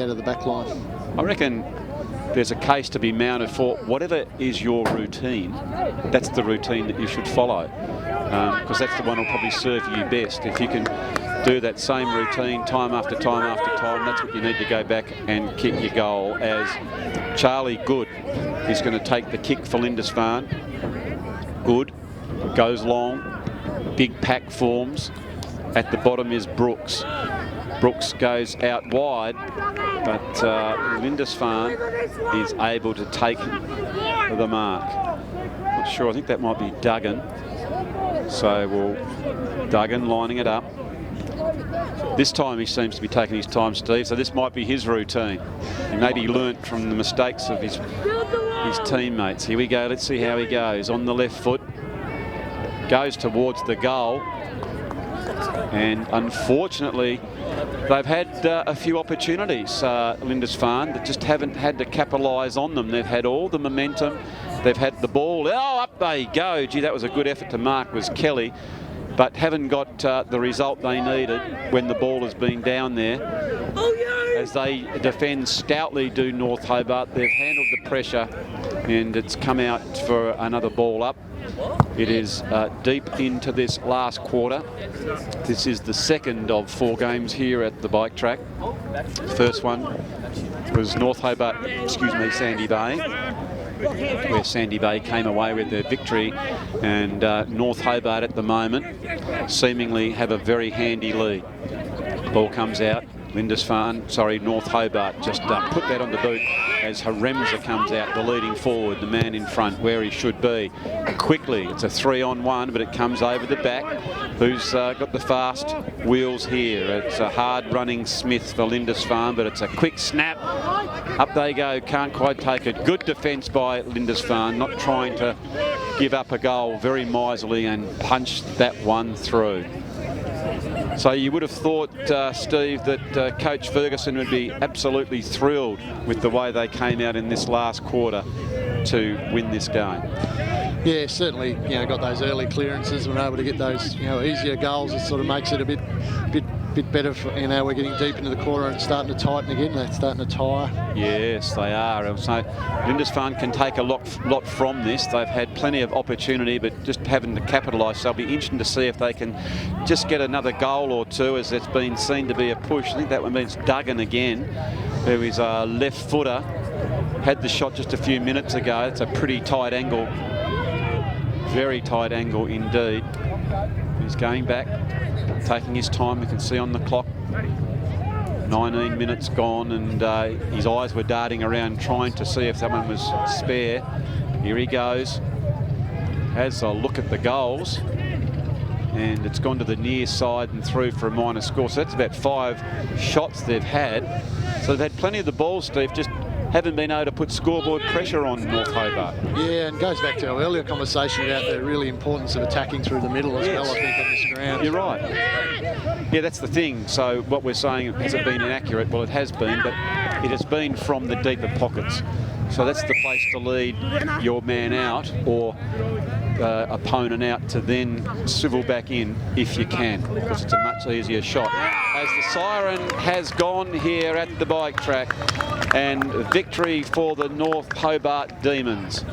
out of the back line. I reckon there's a case to be mounted for whatever is your routine. That's the routine that you should follow, because that's the one that'll probably serve you best. If you can do that same routine time after time after time, that's what you need to go back and kick your goal. As Charlie Good is going to take the kick for Lindisfarne. Good goes long, big pack forms. At the bottom is Brooks. Brooks goes out wide, but Lindisfarne is able to take the mark. Not sure, I think that might be Duggan. So Duggan lining it up. This time he seems to be taking his time, Steve, so this might be his routine. He maybe learnt from the mistakes of his teammates. Here we go, let's see how he goes. On the left foot, goes towards the goal. And unfortunately, they've had a few opportunities, Lindisfarne, that just haven't had to capitalise on them. They've had all the momentum. They've had the ball. Oh, up they go. Gee, that was a good effort to mark, was Kelly. But haven't got the result they needed when the ball has been down there. As they defend stoutly, do North Hobart. They've handled the pressure, and it's come out for another ball up. It is deep into this last quarter. This is the second of 4 games here at the bike track. The first one was North Hobart, Sandy Bay, where Sandy Bay came away with their victory, and North Hobart at the moment seemingly have a very handy lead. Ball comes out. North Hobart just put that on the boot as Haremza comes out, the leading forward, the man in front where he should be. Quickly, it's a 3-on-1, but it comes over the back. Who's got the fast wheels here? It's a hard-running Smith for Lindisfarne, but it's a quick snap. Up they go, can't quite take it. Good defence by Lindisfarne, not trying to give up a goal, very miserly, and punched that one through. So you would have thought, Steve, that Coach Ferguson would be absolutely thrilled with the way they came out in this last quarter to win this game. Yeah, certainly, got those early clearances, and were able to get those, easier goals. It sort of makes it a bit better for, we're getting deep into the quarter and starting to tighten again. They're starting to tire. Yes, they are. So Lindisfarne can take a lot from this. They've had plenty of opportunity, but just haven't to capitalise. So it'll be interesting to see if they can just get another goal or two, as it's been seen to be a push. I think that one means Duggan again, who is a left footer. Had the shot just a few minutes ago. It's a pretty tight angle. Very tight angle indeed. He's going back, taking his time. We can see on the clock 19 minutes gone, and his eyes were darting around trying to see if someone was spare. Here he goes. Has a look at the goals, and it's gone to the near side and through for a minor score. So that's about 5 shots they've had. So they've had plenty of the ball, Steve, just haven't been able to put scoreboard pressure on North Hobart. Yeah, and goes back to our earlier conversation about the really importance of attacking through the middle as well, I think, on this ground. You're right. Yeah, that's the thing. So what we're saying, has it been inaccurate? Well, it has been, but it has been from the deeper pockets. So that's the place to lead your man out, or opponent out, to then swivel back in if you can, because it's a much easier shot. As the siren has gone here at the bike track, and victory for the North Hobart Demons.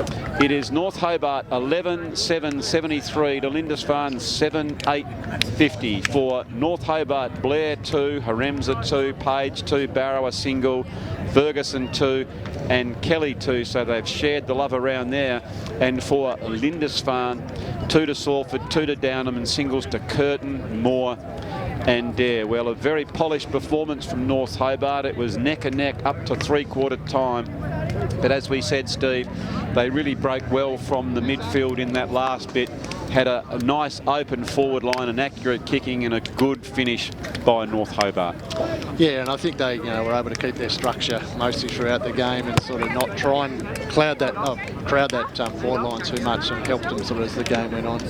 It is North Hobart 11-7-73 to Lindisfarne 7-8-50 for North Hobart. Blair 2, Haremza 2, Page 2, Barrow a single, Ferguson 2 and Kelly 2, so they've shared the love around there. And for Lindisfarne, 2 to Salford, 2 to Downham, and singles to Curtin, Moore and Dare. Well, a very polished performance from North Hobart. It was neck and neck up to 3/4 time. But as we said, Steve, they really broke well from the midfield in that last bit. Had a nice open forward line, an accurate kicking, and a good finish by North Hobart. Yeah, and I think they, were able to keep their structure mostly throughout the game and sort of not try and crowd that forward line too much, and helped them sort of as the game went on.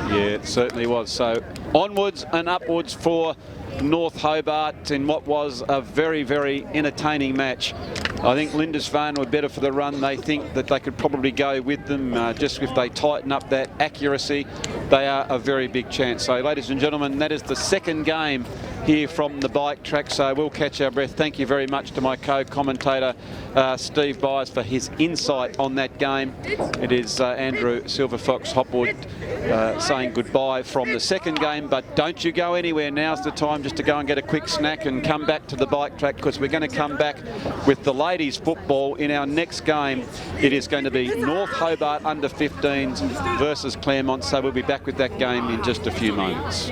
Yeah, it certainly was. So onwards and upwards for North Hobart in what was a very, very entertaining match. I think Lindisfarne were better for the run. They think that they could probably go with them. Just if they tighten up that accuracy, they are a very big chance. So, ladies and gentlemen, that is the second game here from the bike track. So we'll catch our breath. Thank you very much to my co-commentator, Steve Bryes, for his insight on that game. It is Andrew Silverfox Hopwood saying goodbye from the second game, but don't you go anywhere. Now's the time just to go and get a quick snack and come back to the bike track, because we're going to come back with the ladies football in our next game. It is going to be North Hobart under 15s versus Claremont, so we'll be back with that game in just a few moments.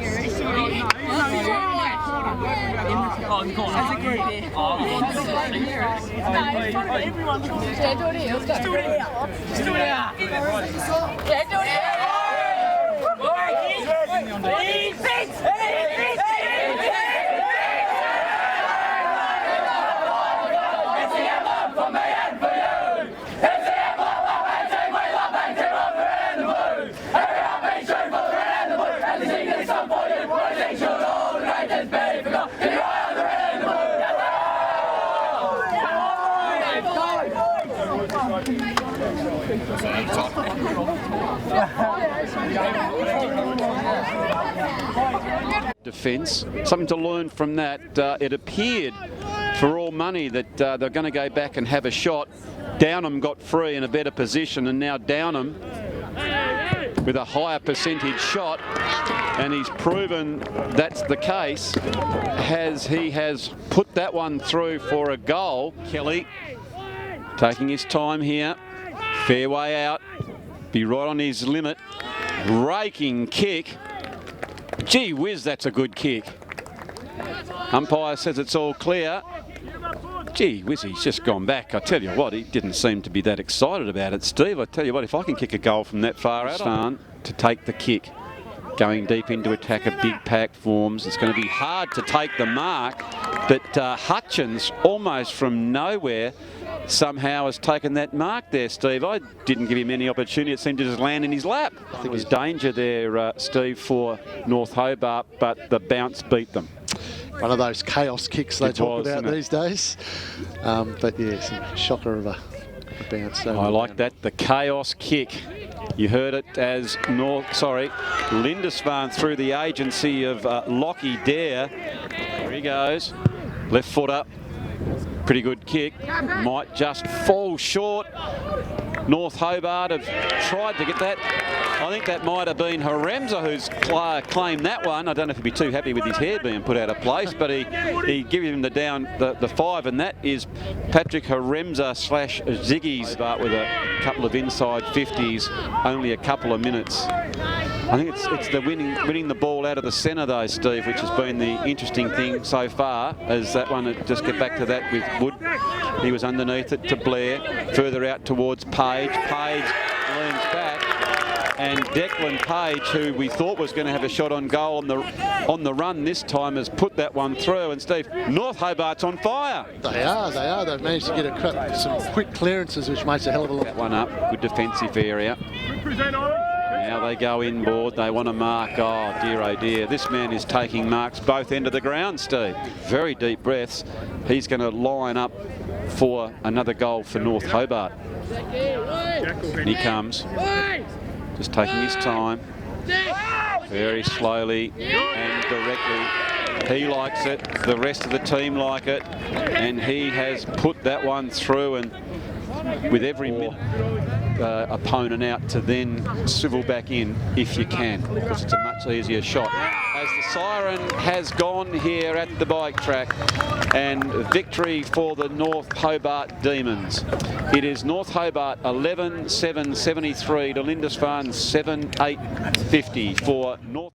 Defence. Something to learn from that. It appeared for all money that they're going to go back and have a shot. Downham got free in a better position, and now Downham with a higher percentage shot, and he's proven that's the case. He has put that one through for a goal. Kelly taking his time here. Fairway out. Be right on his limit. Raking kick. Gee whiz, that's a good kick. Umpire says it's all clear. Gee whiz, he's just gone back. I tell you what, he didn't seem to be that excited about it. Steve, I tell you what, if I can kick a goal from that far out, to take the kick. Going deep into attack, a big pack forms. It's going to be hard to take the mark, but Hutchins, almost from nowhere, somehow has taken that mark there, Steve. I didn't give him any opportunity. It seemed to just land in his lap. I think there was danger there, Steve, for North Hobart, but the bounce beat them. One of those chaos kicks they talk about these days. But yeah, some shocker of a bounce. I like that, the chaos kick. You heard it as Lindisfarne through the agency of Lockie Dare. There he goes. Left foot up. Pretty good kick. Might just fall short. North Hobart have tried to get that. I think that might have been Haremza who's claimed that one. I don't know if he'd be too happy with his hair being put out of place, but he gave him the 5, and that is Patrick Haremza / Ziggy's, but with a couple of inside 50s, only a couple of minutes. I think it's the winning the ball out of the centre though, Steve, which has been the interesting thing so far, as that one, just get back to that with Wood. He was underneath it to Blair, further out towards Page. Page leans back, and Declan Page, who we thought was going to have a shot on goal on the run this time, has put that one through. And Steve, North Hobart's on fire. They are. They've managed to get some quick clearances, which makes a hell of a lot. That one up, good defensive area. Now they go inboard, they want to mark. Oh dear, oh dear. This man is taking marks both end of the ground, Steve. Very deep breaths. He's going to line up for another goal for North Hobart. And he comes, just taking his time, very slowly and directly. He likes it, the rest of the team like it, and he has put that one through, and with every opponent out to then swivel back in if you can, because it's a much easier shot. As the siren has gone here at the bike track, and victory for the North Hobart Demons. It is North Hobart 11-7-73 to Lindisfarne 7-8-50 for North.